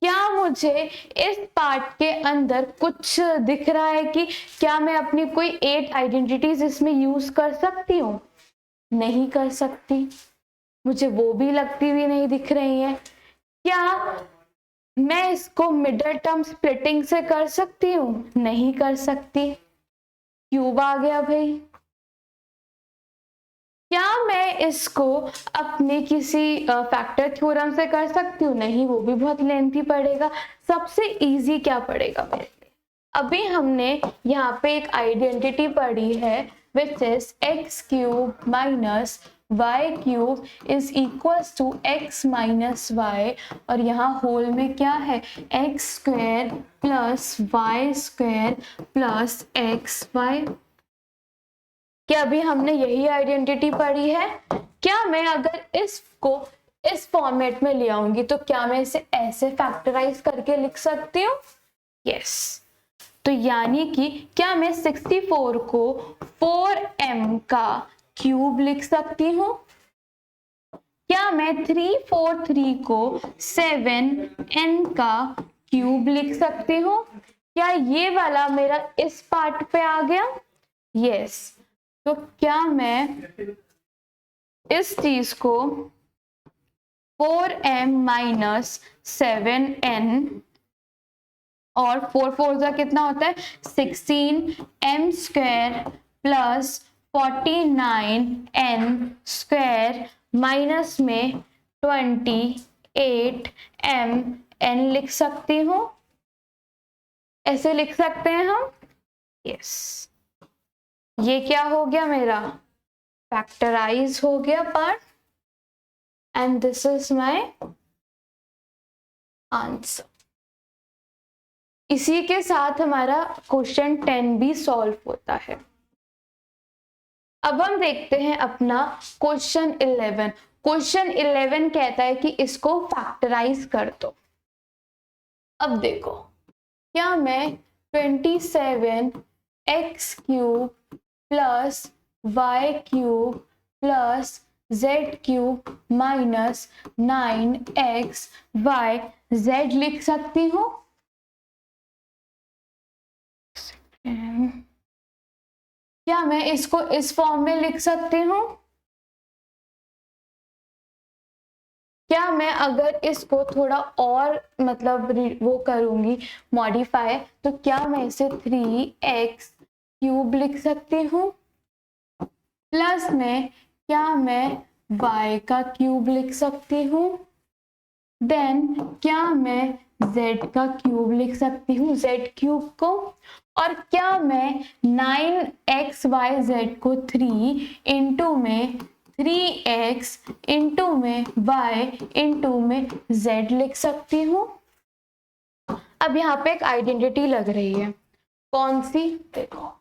क्या मुझे इस पार्ट के अंदर कुछ दिख रहा है कि क्या मैं अपनी कोई 8 आइडेंटिटीज इसमें यूज कर सकती हूँ? नहीं कर सकती। मुझे वो भी लगती हुई नहीं दिख रही है। क्या मैं इसको मिडल टर्म स्प्लिटिंग से कर सकती हूँ? नहीं कर सकती। क्यूब आ गया भाई। क्या मैं इसको अपने किसी फैक्टर थ्योरम से कर सकती हूँ? नहीं, वो भी बहुत लेंथी पड़ेगा। सबसे इजी क्या पड़ेगा मेरे लिए? अभी हमने यहाँ पे एक आइडेंटिटी पढ़ी है, which is x cube minus y cube is equal to x minus y, और यहाँ होल में क्या है x square plus y square plus x y. क्या अभी हमने यही आइडेंटिटी पढ़ी है? क्या मैं अगर इसको इस फॉर्मेट में ले आऊंगी तो क्या मैं इसे ऐसे फैक्टराइज करके लिख सकती हूँ? यस। तो यानी कि क्या मैं 64 को 4m का क्यूब लिख सकती हूँ? क्या मैं 343 को 7n का क्यूब लिख सकती हूँ? क्या ये वाला मेरा इस पार्ट पे आ गया? यस। तो क्या मैं इस चीज को 4m माइनस 7n और 4 का कितना होता है 16m square plus 49n square minus में 28mn लिख सकती हूँ? ऐसे लिख सकते हैं हम? यस। ये क्या हो गया मेरा? फैक्टराइज हो गया part, and this is my answer. इसी के साथ हमारा क्वेश्चन 10 भी सॉल्व होता है। अब हम देखते हैं अपना क्वेश्चन 11। क्वेश्चन 11 कहता है कि इसको फैक्टराइज कर दो। अब देखो, क्या मैं 27x³ plus y³ plus z³ minus 9xyz लिख सकती हूँ? क्या मैं इसको इस फॉर्म में लिख सकती हूँ? क्या मैं अगर इसको थोड़ा और मतलब वो करूंगी मॉडिफाई, तो क्या मैं इसे 3x³ लिख सकती हूँ? प्लस में क्या मैं y का क्यूब लिख सकती हूँ? देन क्या मैं z का क्यूब लिख सकती हूँ, z³ को? और क्या मैं 9xyz को 3 इंटू में 3x इंटू में y इंटू में z लिख सकती हूँ? अब यहाँ पे एक आइडेंटिटी लग रही है, कौन सी? देखो,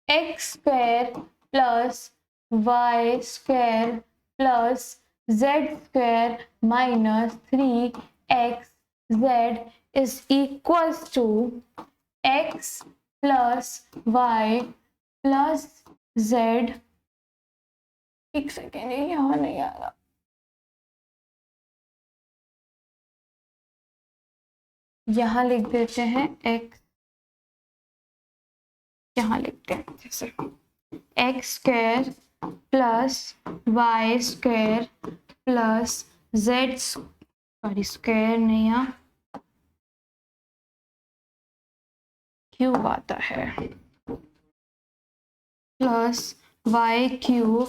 x² plus y² plus z² minus 3xz is equals to x plus y plus z। एक सेकेंड, यहाँ नहीं आ रहा। यहाँ लिख देते हैं x, यहाँ लिखते हैं जैसे x² plus y² plus z square नहीं, यहाँ क्यूब आता है, plus y³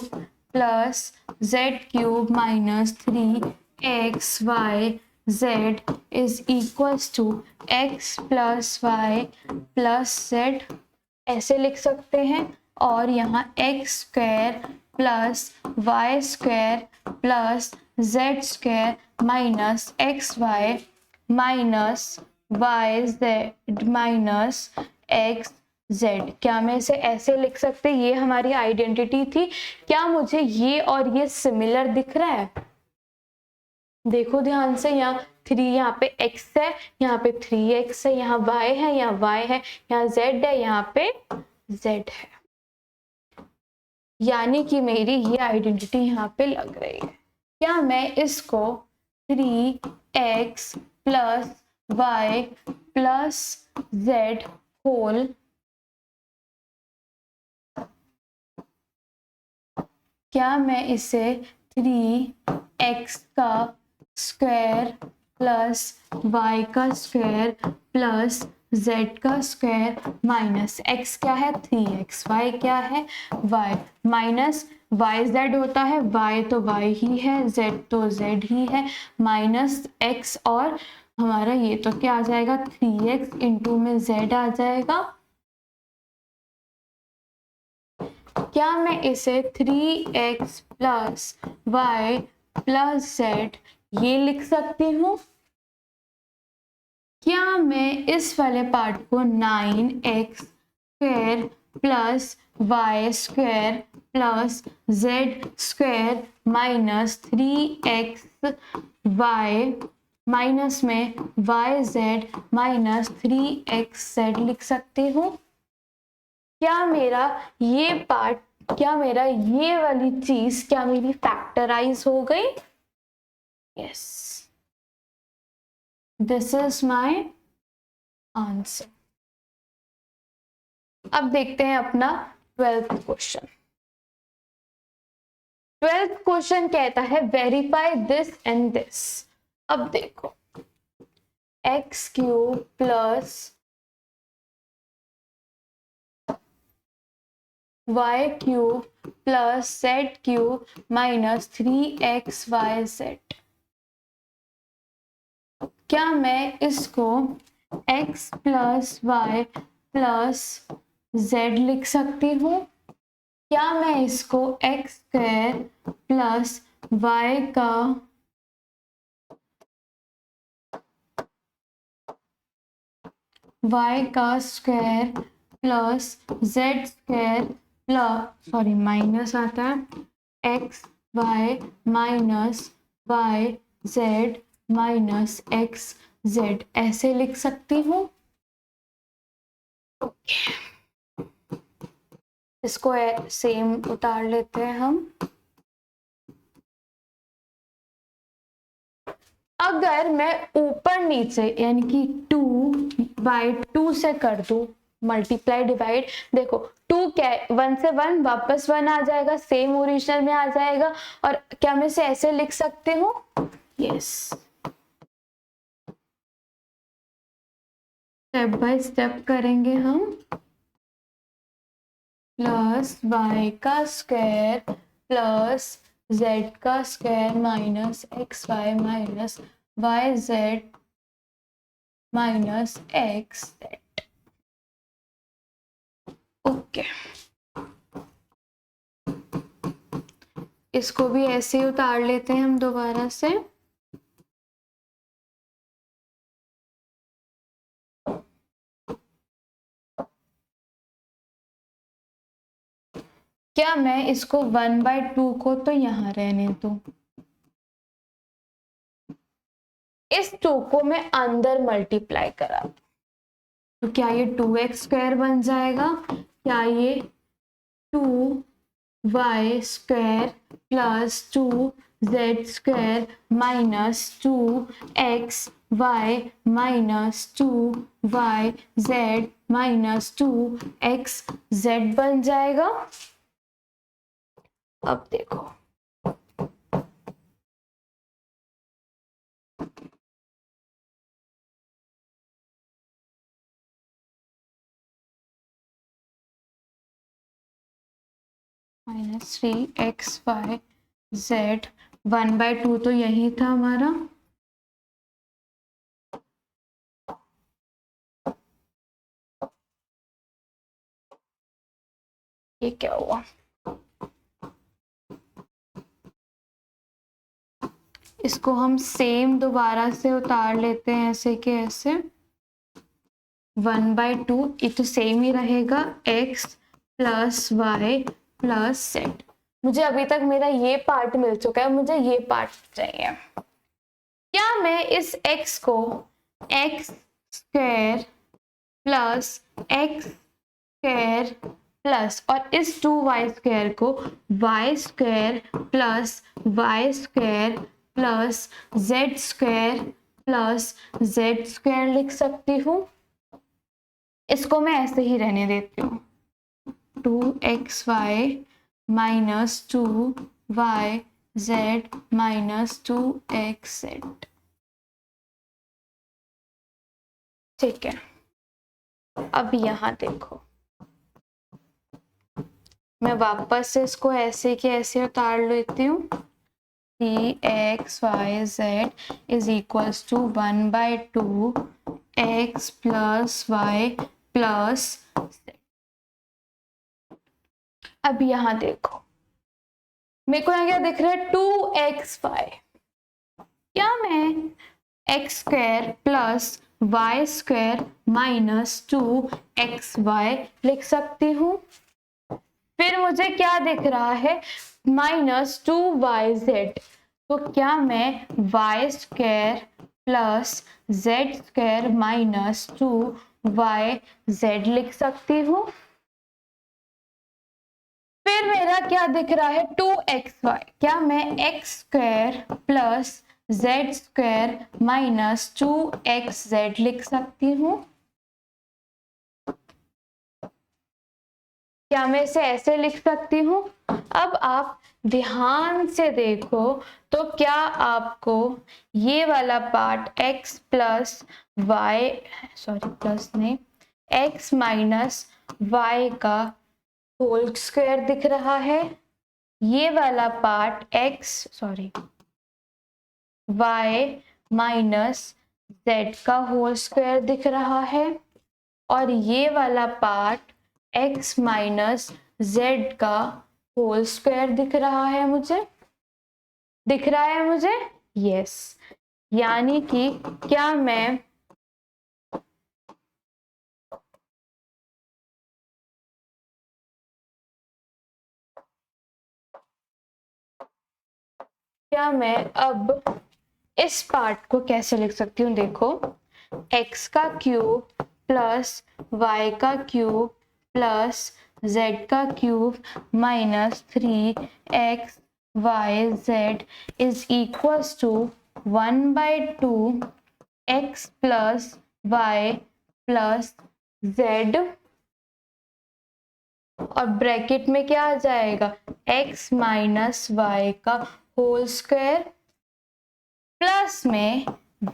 plus z³ minus 3xyz is equals to x plus y plus z, ऐसे लिख सकते हैं। और यहाँ x² plus y² plus z² minus xy minus yz minus xz, क्या मैं इसे ऐसे लिख सकते? ये हमारी आइडेंटिटी थी। क्या मुझे ये और ये सिमिलर दिख रहा है? देखो ध्यान से, यहाँ 3, यहाँ पे x है, यहाँ पे 3x है, यहाँ y है, यहाँ y है, यहाँ z है, यहाँ पे z है। यानी कि मेरी ये आइडेंटिटी यहाँ पे लग रही है। क्या मैं इसको 3x plus y plus z whole क्या मैं इसे 3x का स्क्वायर प्लस y का स्क्वायर प्लस z का स्क्वायर माइनस x क्या है 3x, y क्या है y, माइनस yz होता है, y तो y ही है, z तो z ही है, माइनस x और हमारा ये तो क्या आ जाएगा 3x इंटू में z आ जाएगा। क्या मैं इसे 3x plus y plus z ये लिख सकती हूँ? क्या मैं इस वाले पार्ट को 9x² plus y² plus z² minus 3xy minus में yz माइनस 3xz लिख सकती हूँ? क्या मेरा ये पार्ट, क्या मेरा ये वाली चीज क्या मेरी फैक्टराइज हो गई? Yes, this is my answer. अब देखते हैं अपना 12th क्वेश्चन। 12th क्वेश्चन कहता है वेरीफाई दिस एंड दिस। अब देखो, x³ plus y³ plus z³ minus 3xyz, क्या मैं इसको x plus y plus z लिख सकती हूँ? क्या मैं इसको x² प्लस y का वाई का square plus z square plus sorry minus आता है x y minus y z minus x z ऐसे लिख सकती हूँ। इसको सेम उतार लेते हैं हम। अगर मैं ऊपर नीचे यानी कि 2/2 से कर दूं मल्टीप्लाई डिवाइड, देखो 2 क्या है, 1 से 1 वापस 1 आ जाएगा, सेम ओरिजिनल में आ जाएगा। और क्या मैं इसे ऐसे लिख सकती हूँ? यस। स्टेप बाय स्टेप करेंगे हम। प्लस वाई का स्क्वायर प्लस जेड का square minus x y minus y z minus x z. Okay, इसको भी ऐसे ही उतार लेते हैं हम दोबारा से। क्या मैं इसको 1/2 को तो यहाँ रहने दूं, इस 2 को मैं अंदर मल्टीप्लाई करा तो क्या ये 2x² बन जाएगा? क्या ये 2y² plus 2z² minus 2xy minus 2yz minus 2xz बन जाएगा? अब देखो माइनस 3xyz 1/2 तो यही था हमारा। ये क्या हुआ? इसको हम सेम दोबारा से उतार लेते हैं ऐसे के ऐसे। 1/2 ये तो सेम ही रहेगा, x plus y plus z. मुझे अभी तक मेरा ये पार्ट मिल चुका है, मुझे ये पार्ट चाहिए। क्या मैं इस x को x² प्लस x² प्लस और इस 2y² को y² plus y² plus z² plus z² लिख सकती हूँ? इसको मैं ऐसे ही रहने देती हूँ, 2xy minus 2yz minus 2xz। ठीक है, अब यहाँ देखो मैं वापस से इसको ऐसे के ऐसे उतार लेती हूँ। 3xyz is equals to 1/2 x plus y plus z। अब यहाँ देखो मेरे को यहाँ क्या दिख रहा है? 2xy। क्या मैं x² plus y² minus 2xy लिख सकती हूँ? फिर मुझे क्या दिख रहा है? Minus 2yz। तो क्या मैं y² plus z² minus 2yz लिख सकती हूँ? फिर मेरा क्या दिख रहा है? 2xy। क्या मैं x² plus z² minus 2xz लिख सकती हूँ? क्या मैं इसे ऐसे लिख सकती हूँ? अब आप ध्यान से देखो तो क्या आपको ये वाला part x plus y sorry plus नहीं x माइनस वाई का होल स्क्वायर दिख रहा है? ये वाला पार्ट y माइनस z का होल स्क्वायर दिख रहा है और ये वाला पार्ट x माइनस z का होल स्क्वायर दिख रहा है मुझे? दिख रहा है मुझे? यस। यानी कि क्या मैं क्या मैं अब इस पार्ट को कैसे लिख सकती हूँ? देखो, x का क्यूब प्लस y का क्यूब प्लस z का cube minus 3x y z is equals to 1/2 x plus y plus z, और ब्रैकेट में क्या आ जाएगा? x माइनस वाई का होल स्क्वायर प्लस में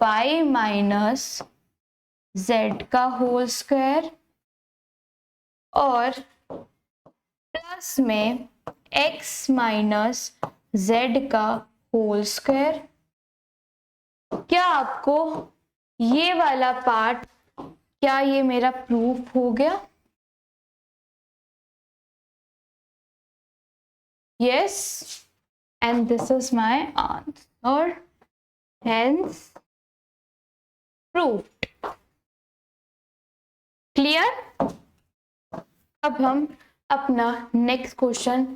y माइनस z का होल स्क्वायर और प्लस में x माइनस z का होल स्क्वायर। क्या आपको ये वाला पार्ट, क्या ये मेरा प्रूफ हो गया? Yes, and this is my answer, hence proved. Clear? अब हम अपना नेक्स्ट क्वेश्चन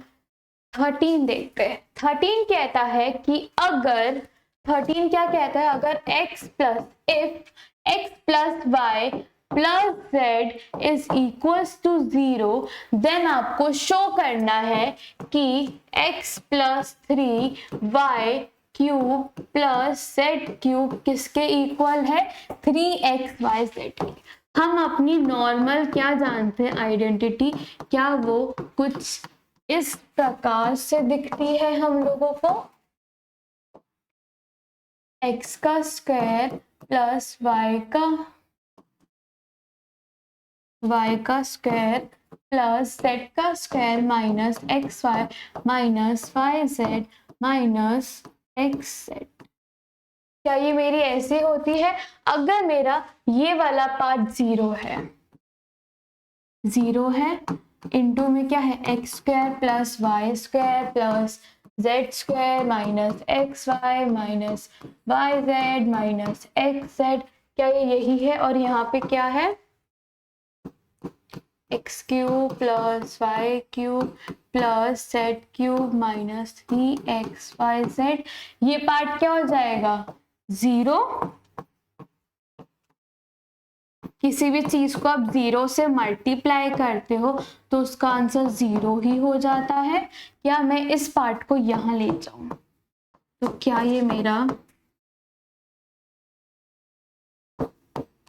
13 देखते हैं। 13 कहता है कि अगर 13 क्या कहता है? अगर x plus if x plus y plus z is equals to 0, then आपको शो करना है कि x plus 3y cube plus z cube किसके इक्वल है? 3xyz के। हम अपनी नॉर्मल क्या जानते हैं आइडेंटिटी, क्या वो कुछ इस प्रकार से दिखती है हम लोगों को? x का स्क्वायर प्लस y का स्क्वायर प्लस z का square minus x y minus y z minus x z. क्या ये मेरी ऐसी होती है? अगर मेरा ये वाला पार्ट 0 है, 0 है, इनटू में क्या है? X square plus y square plus z square minus x y minus y z minus x z. क्या ये यही है? और यहाँ पे क्या है? X cube plus y cube plus z cube minus 3xyz। ये पार्ट क्या हो जाएगा? 0। किसी भी चीज को आप 0 से मल्टीप्लाई करते हो तो उसका आंसर 0 ही हो जाता है। क्या मैं इस पार्ट को यहां ले जाऊं तो क्या ये मेरा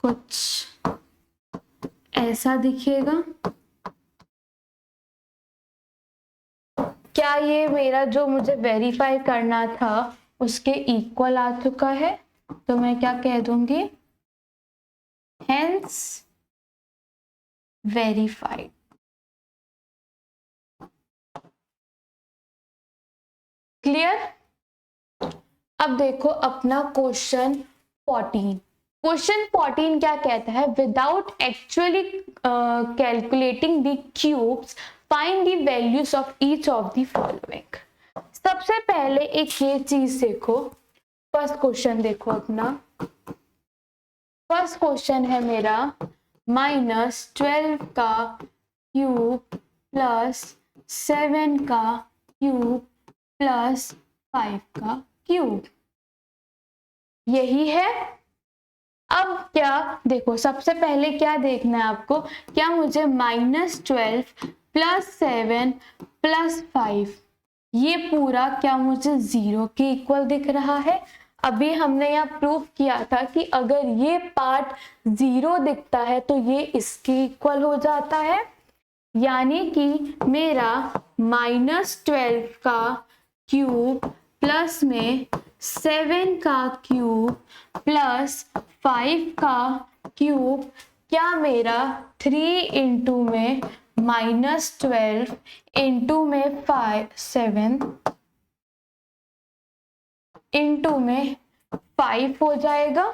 कुछ ऐसा दिखेगा? क्या ये मेरा जो मुझे वेरीफाई करना था उसके इक्वल आ चुका है? तो मैं क्या कह दूंगी? Hence verified. क्लियर? अब देखो अपना क्वेश्चन 14। क्वेश्चन 14 क्या कहता है? Without actually calculating the cubes find the values of each of the following. सबसे पहले एक ये चीज देखो, फर्स्ट क्वेश्चन देखो अपना। फर्स्ट क्वेश्चन है मेरा -12 का क्यूब प्लस 7 का क्यूब प्लस 5 का क्यूब, यही है। अब क्या देखो, सबसे पहले क्या देखना है आपको? क्या मुझे -12 प्लस 7 प्लस 5 ये पूरा क्या मुझे 0 के इक्वल दिख रहा है? अभी हमने यहाँ प्रूफ किया था कि अगर ये पार्ट 0 दिखता है तो ये इसके इक्वल हो जाता है। यानी कि मेरा -12 का क्यूब प्लस में 7 का क्यूब प्लस 5 का क्यूब, क्या मेरा 3 इंटू में -12 इंटू में 7 इंटू में 5 हो जाएगा।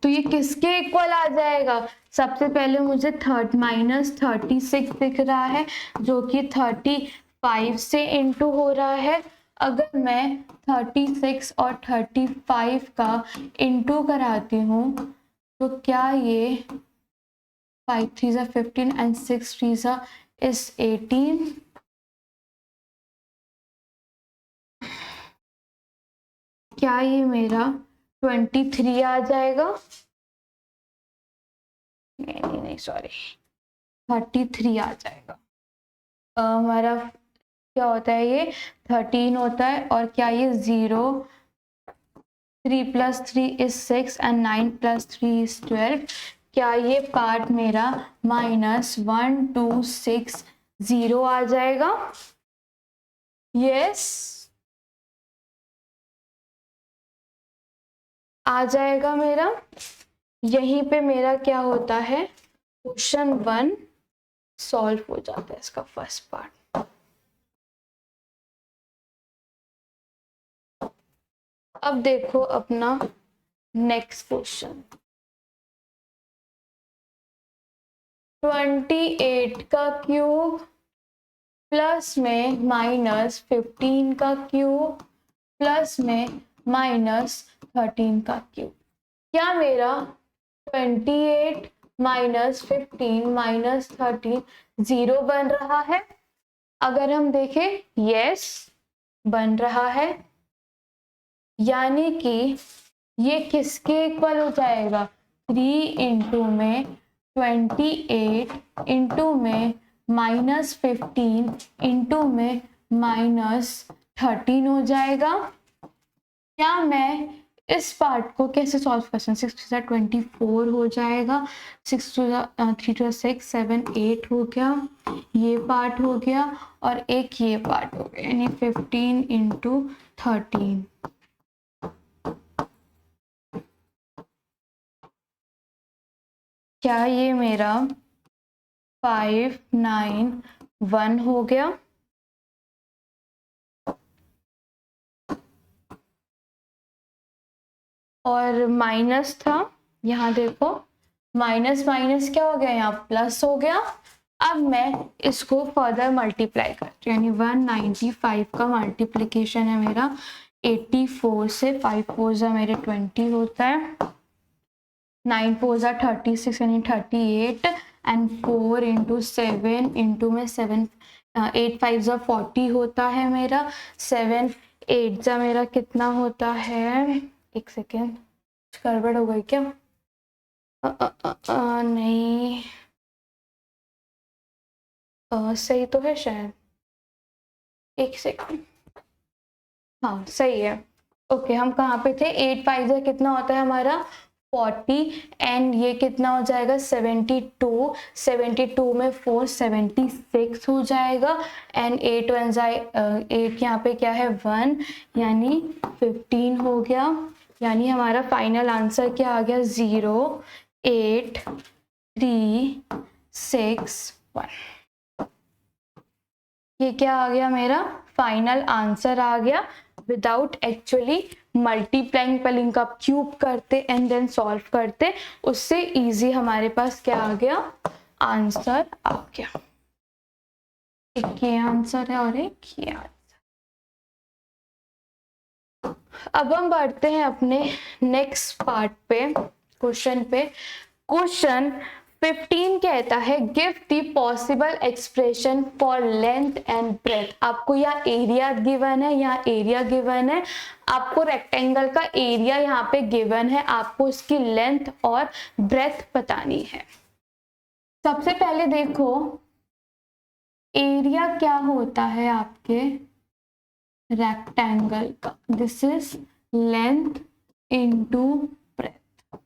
तो ये किसके इक्वल आ जाएगा? सबसे पहले मुझे -36 दिख रहा है जो कि 35 से इंटू हो रहा है। अगर मैं 36 और 35 का इंटू कराती हूँ तो क्या ये 5 3 15 एंड 6 3 is 18। क्या ये मेरा 23 आ जाएगा? नहीं सॉरी, 33 आ जाएगा। हमारा क्या होता है, ये 13 होता है, और क्या ये 0, 3 + 3 = 6 एंड 9 + 3 = 12। क्या ये पार्ट मेरा -1260 आ जाएगा? यस, आ जाएगा मेरा। यहीं पे मेरा क्या होता है, क्वेश्चन 1 सॉल्व हो जाता है, इसका फर्स्ट पार्ट। अब देखो अपना नेक्स्ट क्वेश्चन। 28 का क्यूब प्लस में -15 का क्यूब प्लस में -13 का क्यूब। क्या मेरा 28 -15 -13 0 बन रहा है? अगर हम देखें, यस बन रहा है, यानी कि ये किसके इक्वल हो जाएगा? 3 इंटू में 28 इंटू में -15 इंटू में -13 हो जाएगा। क्या मैं इस पार्ट को कैसे सॉल्व कर सकते हैं? 6 × 24 हो जाएगा, 6 × 3 × 6 7 8 हो गया, ये पार्ट हो गया, और एक ये पार्ट हो गया, यानी 15 इंटू 13। क्या ये मेरा 591 हो गया? और माइनस था, यहाँ देखो माइनस माइनस क्या हो गया, यहाँ प्लस हो गया। अब मैं इसको फर्दर मल्टीप्लाई करती हूँ, यानी 195 का मल्टीप्लिकेशन है मेरा 84 से, 5 4 मेरे 20 होता है, 9 4 36 यानी 38, एंड 4 इंटू 7 इंटू में 7 8 5 40 होता है मेरा, 7 8 मेरा कितना होता है, एक सेकेंड, गड़बड़ हो गई क्या? नहीं, सही तो है शायद, एक सेकेंड, हाँ सही है। ओके, हम कहाँ पे थे? 8 5 कितना होता है हमारा 40, एंड ये कितना हो जाएगा 72, 72 में 4 76 हो जाएगा, एंड 8 1 8 यहाँ पे क्या है 1, यानी 15 हो गया। यानी हमारा फाइनल आंसर क्या आ गया? 0 8 3 6 1। ये क्या आ गया? मेरा फाइनल आंसर आ गया, विदाउट एक्चुअली मल्टीप्लाइंग, पहले इनका क्यूब करते एंड देन सॉल्व करते, उससे इजी हमारे पास क्या आ गया? आंसर आ गया। एक ये आंसर है और एक ये आंसर। अब हम बढ़ते हैं अपने नेक्स्ट पार्ट पे, क्वेश्चन पे। क्वेश्चन 15 कहता है give the possible expression for length and breadth. आपको यहाँ एरिया गिवन है, यहाँ एरिया गिवन है, आपको रेक्टेंगल का एरिया यहाँ पे गिवन है, आपको इसकी लेंथ और ब्रेथ बतानी है। सबसे पहले देखो एरिया क्या होता है आपके रेक्टेंगल का, this is length into breadth.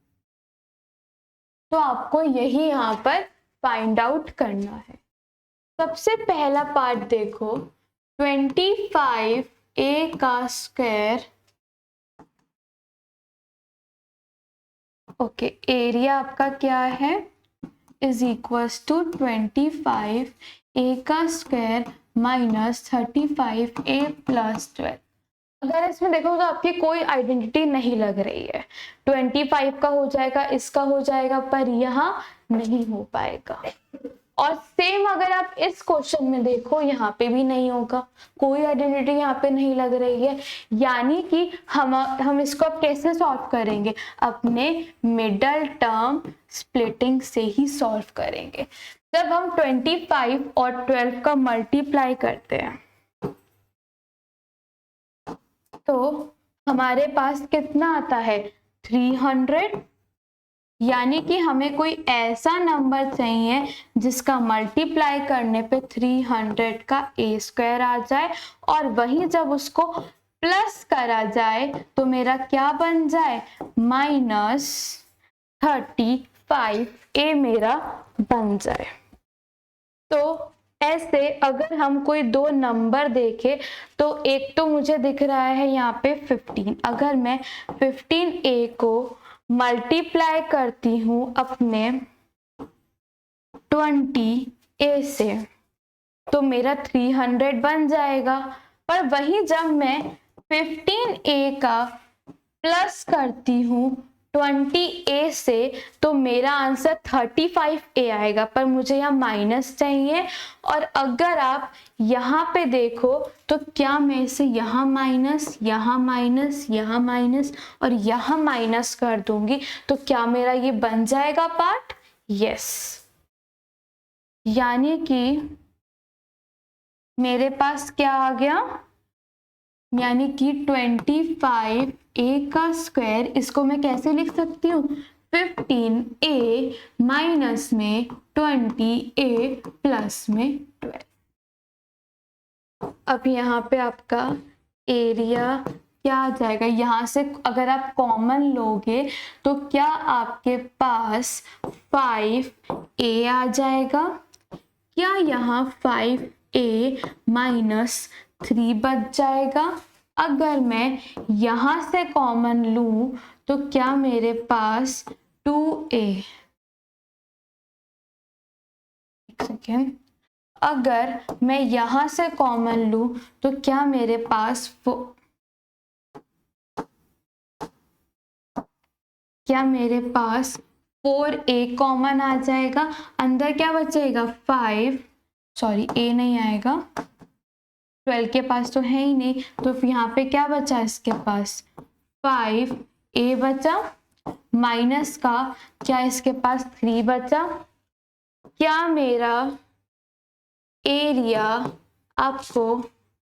तो आपको यही यहाँ पर फाइंड आउट करना है। सबसे पहला पार्ट देखो, 25a का स्क्वायर, ओके, एरिया आपका क्या है इज इक्वल्स टू 25a का स्क्वायर -35a + 12। अगर इसमें देखो तो आपकी कोई आइडेंटिटी नहीं लग रही है, 25 का हो जाएगा, इसका हो जाएगा, पर यहाँ नहीं हो पाएगा। और सेम अगर आप इस क्वेश्चन में देखो, यहाँ पे भी नहीं होगा, कोई आइडेंटिटी यहाँ पे नहीं लग रही है। यानी कि हम इसको अब कैसे सॉल्व करेंगे? अपने मिडल टर्म स्प्लिटिंग से ही सॉल्व करेंगे। जब हम 25 और 12 का मल्टीप्लाई करते हैं तो हमारे पास कितना आता है 300, यानी कि हमें कोई ऐसा नंबर चाहिए जिसका मल्टीप्लाई करने पे 300 का ए स्क्वायर आ जाए, और वही जब उसको प्लस करा जाए तो मेरा क्या बन जाए -35 ए मेरा बन जाए। तो ऐसे अगर हम कोई दो नंबर देखें तो एक तो मुझे दिख रहा है यहाँ पे 15, अगर मैं 15a को मल्टीप्लाई करती हूँ अपने 20a से तो मेरा 300 बन जाएगा। पर वही जब मैं 15a का प्लस करती हूँ 20a से तो मेरा आंसर 35a आएगा, पर मुझे यहाँ माइनस चाहिए। और अगर आप यहाँ पे देखो तो क्या मैं इसे यहाँ माइनस, यहाँ माइनस, यहाँ माइनस और यहाँ माइनस कर दूंगी तो क्या मेरा ये बन जाएगा पार्ट? यस। यानी कि मेरे पास क्या आ गया, यानी कि 25a का स्क्वायर, इसको मैं कैसे लिख सकती हूँ 15a माइनस में 20a प्लस में 12। अब यहाँ पे आपका एरिया क्या आ जाएगा, यहाँ से अगर आप कॉमन लोगे तो क्या आपके पास 5a आ जाएगा। क्या यहाँ 5a माइनस 3 बच जाएगा। अगर मैं यहाँ से कॉमन लूं तो क्या मेरे पास 2a, एक सेकेंड, अगर मैं यहाँ से कॉमन लूं तो क्या मेरे पास क्या मेरे पास 4a कॉमन आ जाएगा। अंदर क्या बचेगा 5, सॉरी a नहीं आएगा, 12 के पास तो है ही नहीं, तो यहाँ पे क्या बचा इसके पास 5a बचा, माइनस का क्या इसके पास 3 बचा। क्या मेरा एरिया आपको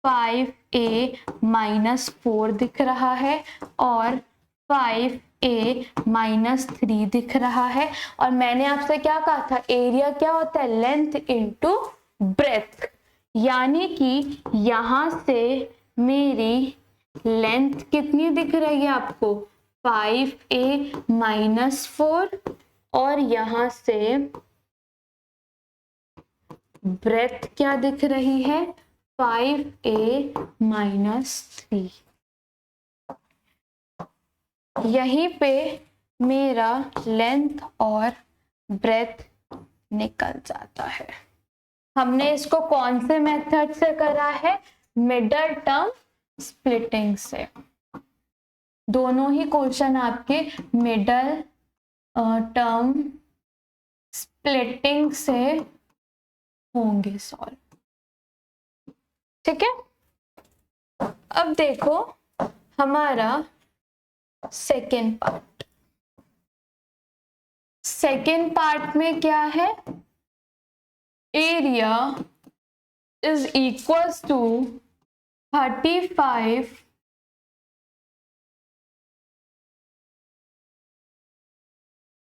5a माइनस 4 दिख रहा है और 5a माइनस 3 दिख रहा है। और मैंने आपसे क्या कहा था, एरिया क्या होता है लेंथ इंटू ब्रेथ, यानी कि यहाँ से मेरी लेंथ कितनी दिख रही है आपको 5a माइनस 4 और यहाँ से ब्रेथ क्या दिख रही है 5a माइनस 3। यहीं पे मेरा लेंथ और ब्रेथ निकल जाता है। हमने इसको कौन से मेथड से करा है, मिडल टर्म स्प्लिटिंग से। दोनों ही क्वेश्चन आपके मिडल टर्म स्प्लिटिंग से होंगे सॉल्व, ठीक है। अब देखो हमारा सेकेंड पार्ट। सेकेंड पार्ट में क्या है, एरिया इज इक्वल्स टू 35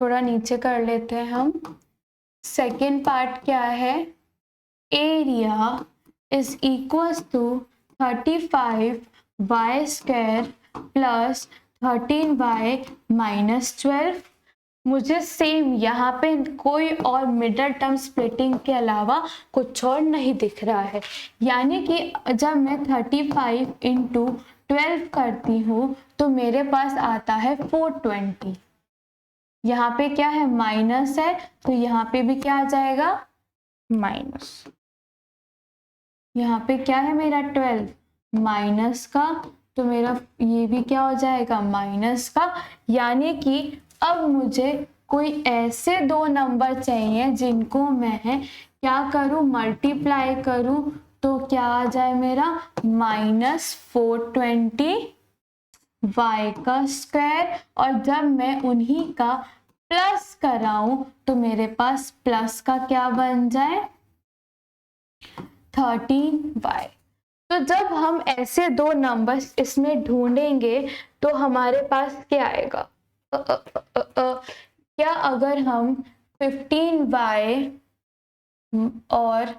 थोड़ा नीचे कर लेते हैं हम। सेकेंड पार्ट क्या है, area is equals to 35 y square plus 13y minus 12। मुझे सेम यहाँ पे कोई और मिडल टर्म स्प्लिटिंग के अलावा कुछ और नहीं दिख रहा है, यानी कि जब मैं 35 इंटू 12 करती हूँ तो मेरे पास आता है 420। यहाँ पे क्या है माइनस है तो यहाँ पे भी क्या आ जाएगा माइनस। यहाँ पे क्या है मेरा 12 माइनस का, तो मेरा ये भी क्या हो जाएगा माइनस का। यानी कि अब मुझे कोई ऐसे दो नंबर चाहिए जिनको मैं क्या करूं मल्टीप्लाई करूं, तो क्या आ जाए मेरा -420 y का स्क्वायर, और जब मैं उन्हीं का प्लस कराऊं तो मेरे पास प्लस का क्या बन जाए 13y। तो तो जब हम ऐसे दो नंबर्स इसमें ढूंढेंगे तो हमारे पास क्या आएगा? क्या अगर हम 15y और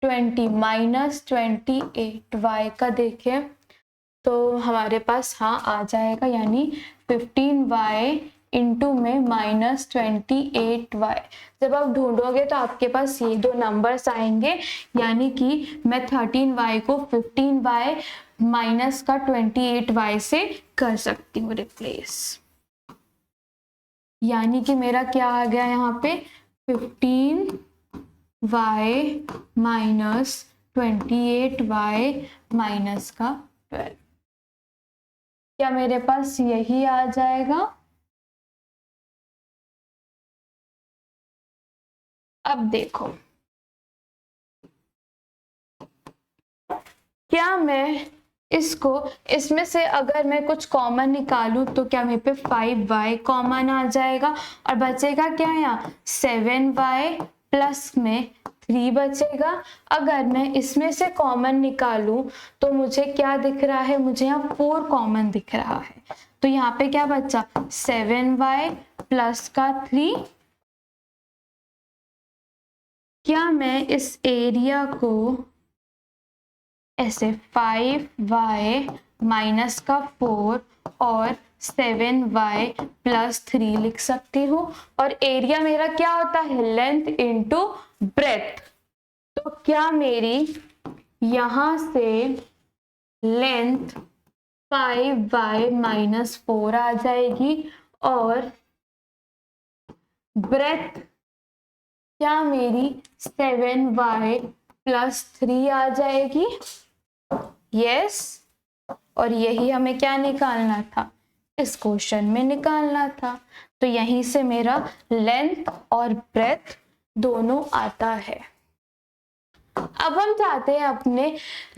20 माइनस 28y का देखें तो हमारे पास हाँ आ जाएगा, यानी 15y इंटू में माइनस 28y। जब आप ढूंढोगे तो आपके पास ये दो नंबर्स आएंगे, यानी कि मैं 13y को 15y माइनस का 28y से कर सकती हूँ रिप्लेस। यानी कि मेरा क्या आ गया यहाँ पे 15y माइनस 28y माइनस का 12। क्या मेरे पास यही आ जाएगा? अब देखो, क्या मैं इसको इसमें से अगर मैं कुछ कॉमन निकालूं तो क्या मेरे पे 5y कॉमन आ जाएगा और बचेगा क्या यहाँ 7y प्लस में 3 बचेगा। अगर मैं इसमें से कॉमन निकालूं तो मुझे क्या दिख रहा है? मुझे यहाँ 4 कॉमन दिख रहा है। तो यहाँ पे क्या बचा 7y प्लस का 3। क्या मैं इस एरिया को ऐसे 5y माइनस का 4 और 7y प्लस 3 लिख सकती हूँ? और एरिया मेरा क्या होता है? Length into breath. तो क्या मेरी यहां से लेंथ 5y माइनस 4 आ जाएगी और ब्रेथ क्या मेरी 7y प्लस 3 आ जाएगी? यस। और यही हमें क्या निकालना था? इस क्वेश्चन में निकालना था। तो यहीं से मेरा लेंथ और ब्रेथ दोनों आता है। अब हम जाते हैं अपने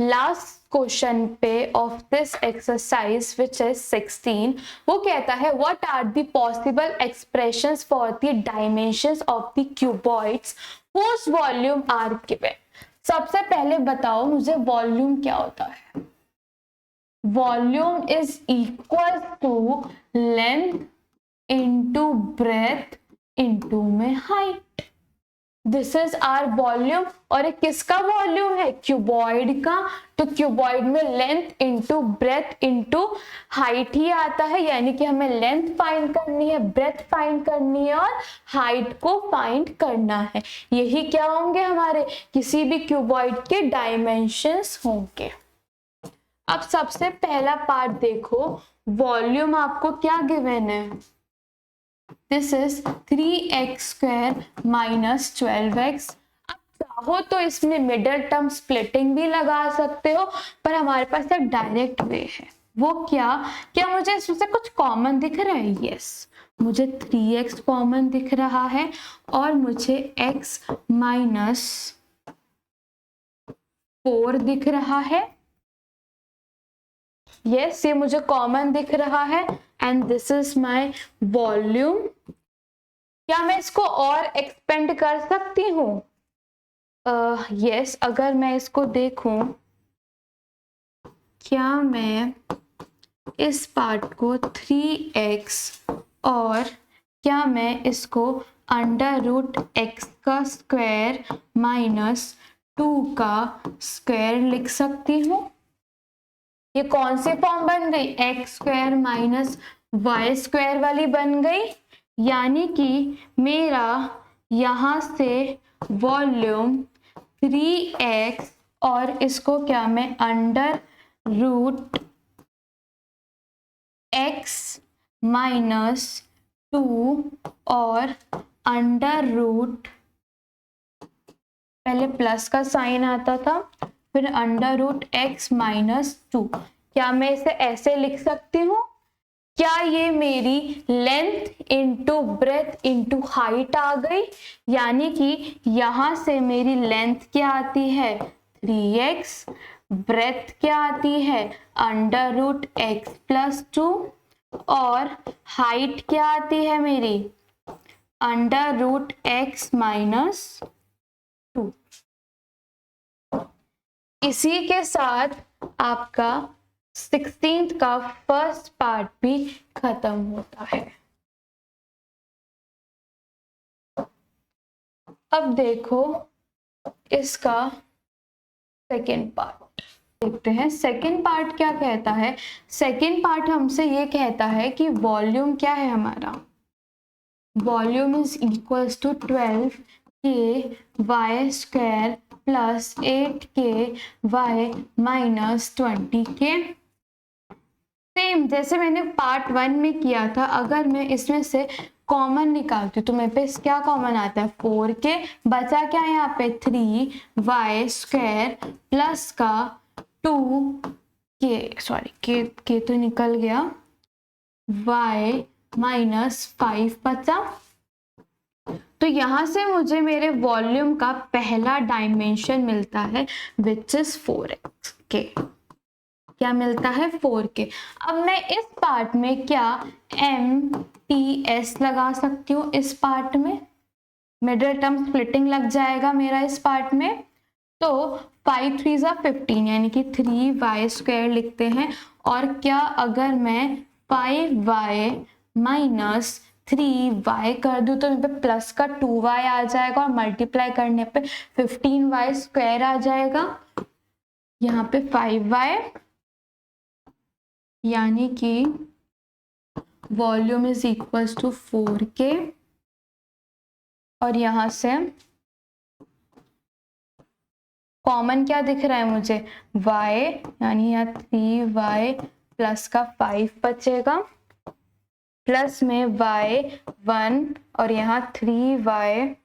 लास्ट क्वेश्चन पे of this exercise which is 16। वो कहता है what are the possible expressions for the dimensions of the cuboids whose volume are गिवन। सबसे पहले बताओ मुझे वॉल्यूम क्या होता है? Volume is equal to length into breadth into में height. This is our volume. और किसका वॉल्यूम है? क्यूबॉइड का। तो क्यूबॉइड में length into breadth into height ही आता है, यानी कि हमें लेंथ फाइंड करनी है, ब्रेथ फाइंड करनी है और हाइट को फाइंड करना है। यही क्या होंगे हमारे किसी भी क्यूबॉइड के डायमेंशंस होंगे। अब सबसे पहला पार्ट देखो, वॉल्यूम आपको क्या गिवन है? This is 3x square minus 12x। अब चाहो तो इसमें मिडल टर्म स्प्लिटिंग भी लगा सकते हो, पर हमारे पास एक डायरेक्ट वे है। वो क्या? क्या मुझे इसमें से कुछ कॉमन दिख रहा है? यस, मुझे 3x कॉमन दिख रहा है और मुझे x माइनस 4 दिख रहा है। यस, ये मुझे कॉमन दिख रहा है and this is my volume. क्या मैं इसको और एक्सपेंड कर सकती हूँ? यस, अगर मैं इसको देखूं, क्या मैं इस पार्ट को 3x और क्या मैं इसको अंडर रूट x का स्क्वायर माइनस 2 का स्क्वायर लिख सकती हूँ? ये कौन सी फॉर्म बन गई? X square minus y square वाली बन गई। यानी कि मेरा यहां से वॉल्यूम 3x और इसको क्या मैं अंडर रूट x माइनस 2 और अंडर रूट, पहले प्लस का साइन आता था फिर अंडर रूट x माइनस 2, क्या मैं इसे ऐसे लिख सकती हूँ? क्या ये मेरी length into breadth into height आ गई? यानी कि यहां से मेरी लेंथ क्या आती है? 3x, ब्रेथ क्या आती है? अंडर रूट x प्लस 2 और हाइट क्या आती है मेरी? Under root x minus 2। इसी के साथ आपका 16th का फर्स्ट पार्ट भी खत्म होता है। अब देखो इसका सेकेंड पार्ट देखते हैं। सेकेंड पार्ट क्या कहता है? सेकेंड पार्ट हमसे ये कहता है कि वॉल्यूम क्या है हमारा, volume is equals to 12k² plus 8k minus 20k। Same जैसे मैंने पार्ट 1 में किया था, अगर मैं इसमें से कॉमन निकालती हूँ तो मेरे पे क्या कॉमन आता है, 4k, बचा क्या है यहाँ पे 3y² प्लस का 2k, सॉरी k तो निकल गया, y माइनस 5 बचा। तो यहाँ से मुझे मेरे वॉल्यूम का पहला डायमेंशन मिलता है विच इज 4k। क्या मिलता है, 4k। अब मैं इस पार्ट में क्या MTS लगा सकती हूँ, इस पार्ट में मिडिल टर्म स्प्लिटिंग लग जाएगा मेरा इस पार्ट में। तो 5 3 ज़ा 15 यानी कि 3y² लिखते हैं। और क्या अगर मैं 5y माइनस 3y कर दूं तो यहाँ पे प्लस का 2y आ जाएगा और मल्टीप्लाई करने पे 15y² आ जाएगा। यहाँ पे 5y यानी कि volume is equals to 4k और यहाँ से कॉमन क्या दिख रहा है मुझे, y यानी यहाँ 3y प्लस का 5 बचेगा प्लस में y 1 और यहाँ 3y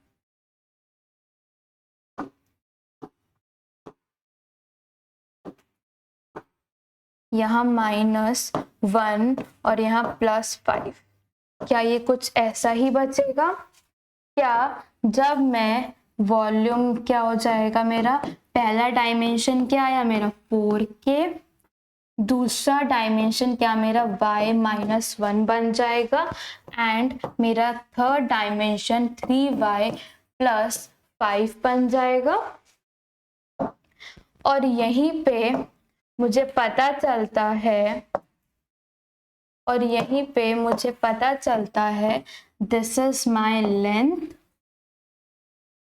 यहाँ -1 और यहाँ +5। क्या ये कुछ ऐसा ही बचेगा? क्या जब मैं वॉल्यूम क्या हो जाएगा मेरा, पहला डायमेंशन क्या आया मेरा 4k, दूसरा डायमेंशन क्या मेरा y -1 बन जाएगा एंड मेरा थर्ड डायमेंशन 3y + 5 बन जाएगा। और यहीं पे मुझे पता चलता है this is my length,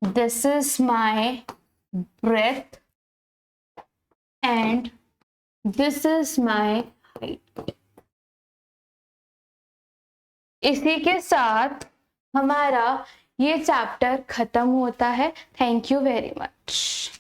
this is my breadth and this is my height. इसी के साथ हमारा ये चैप्टर खत्म होता है। Thank you very much.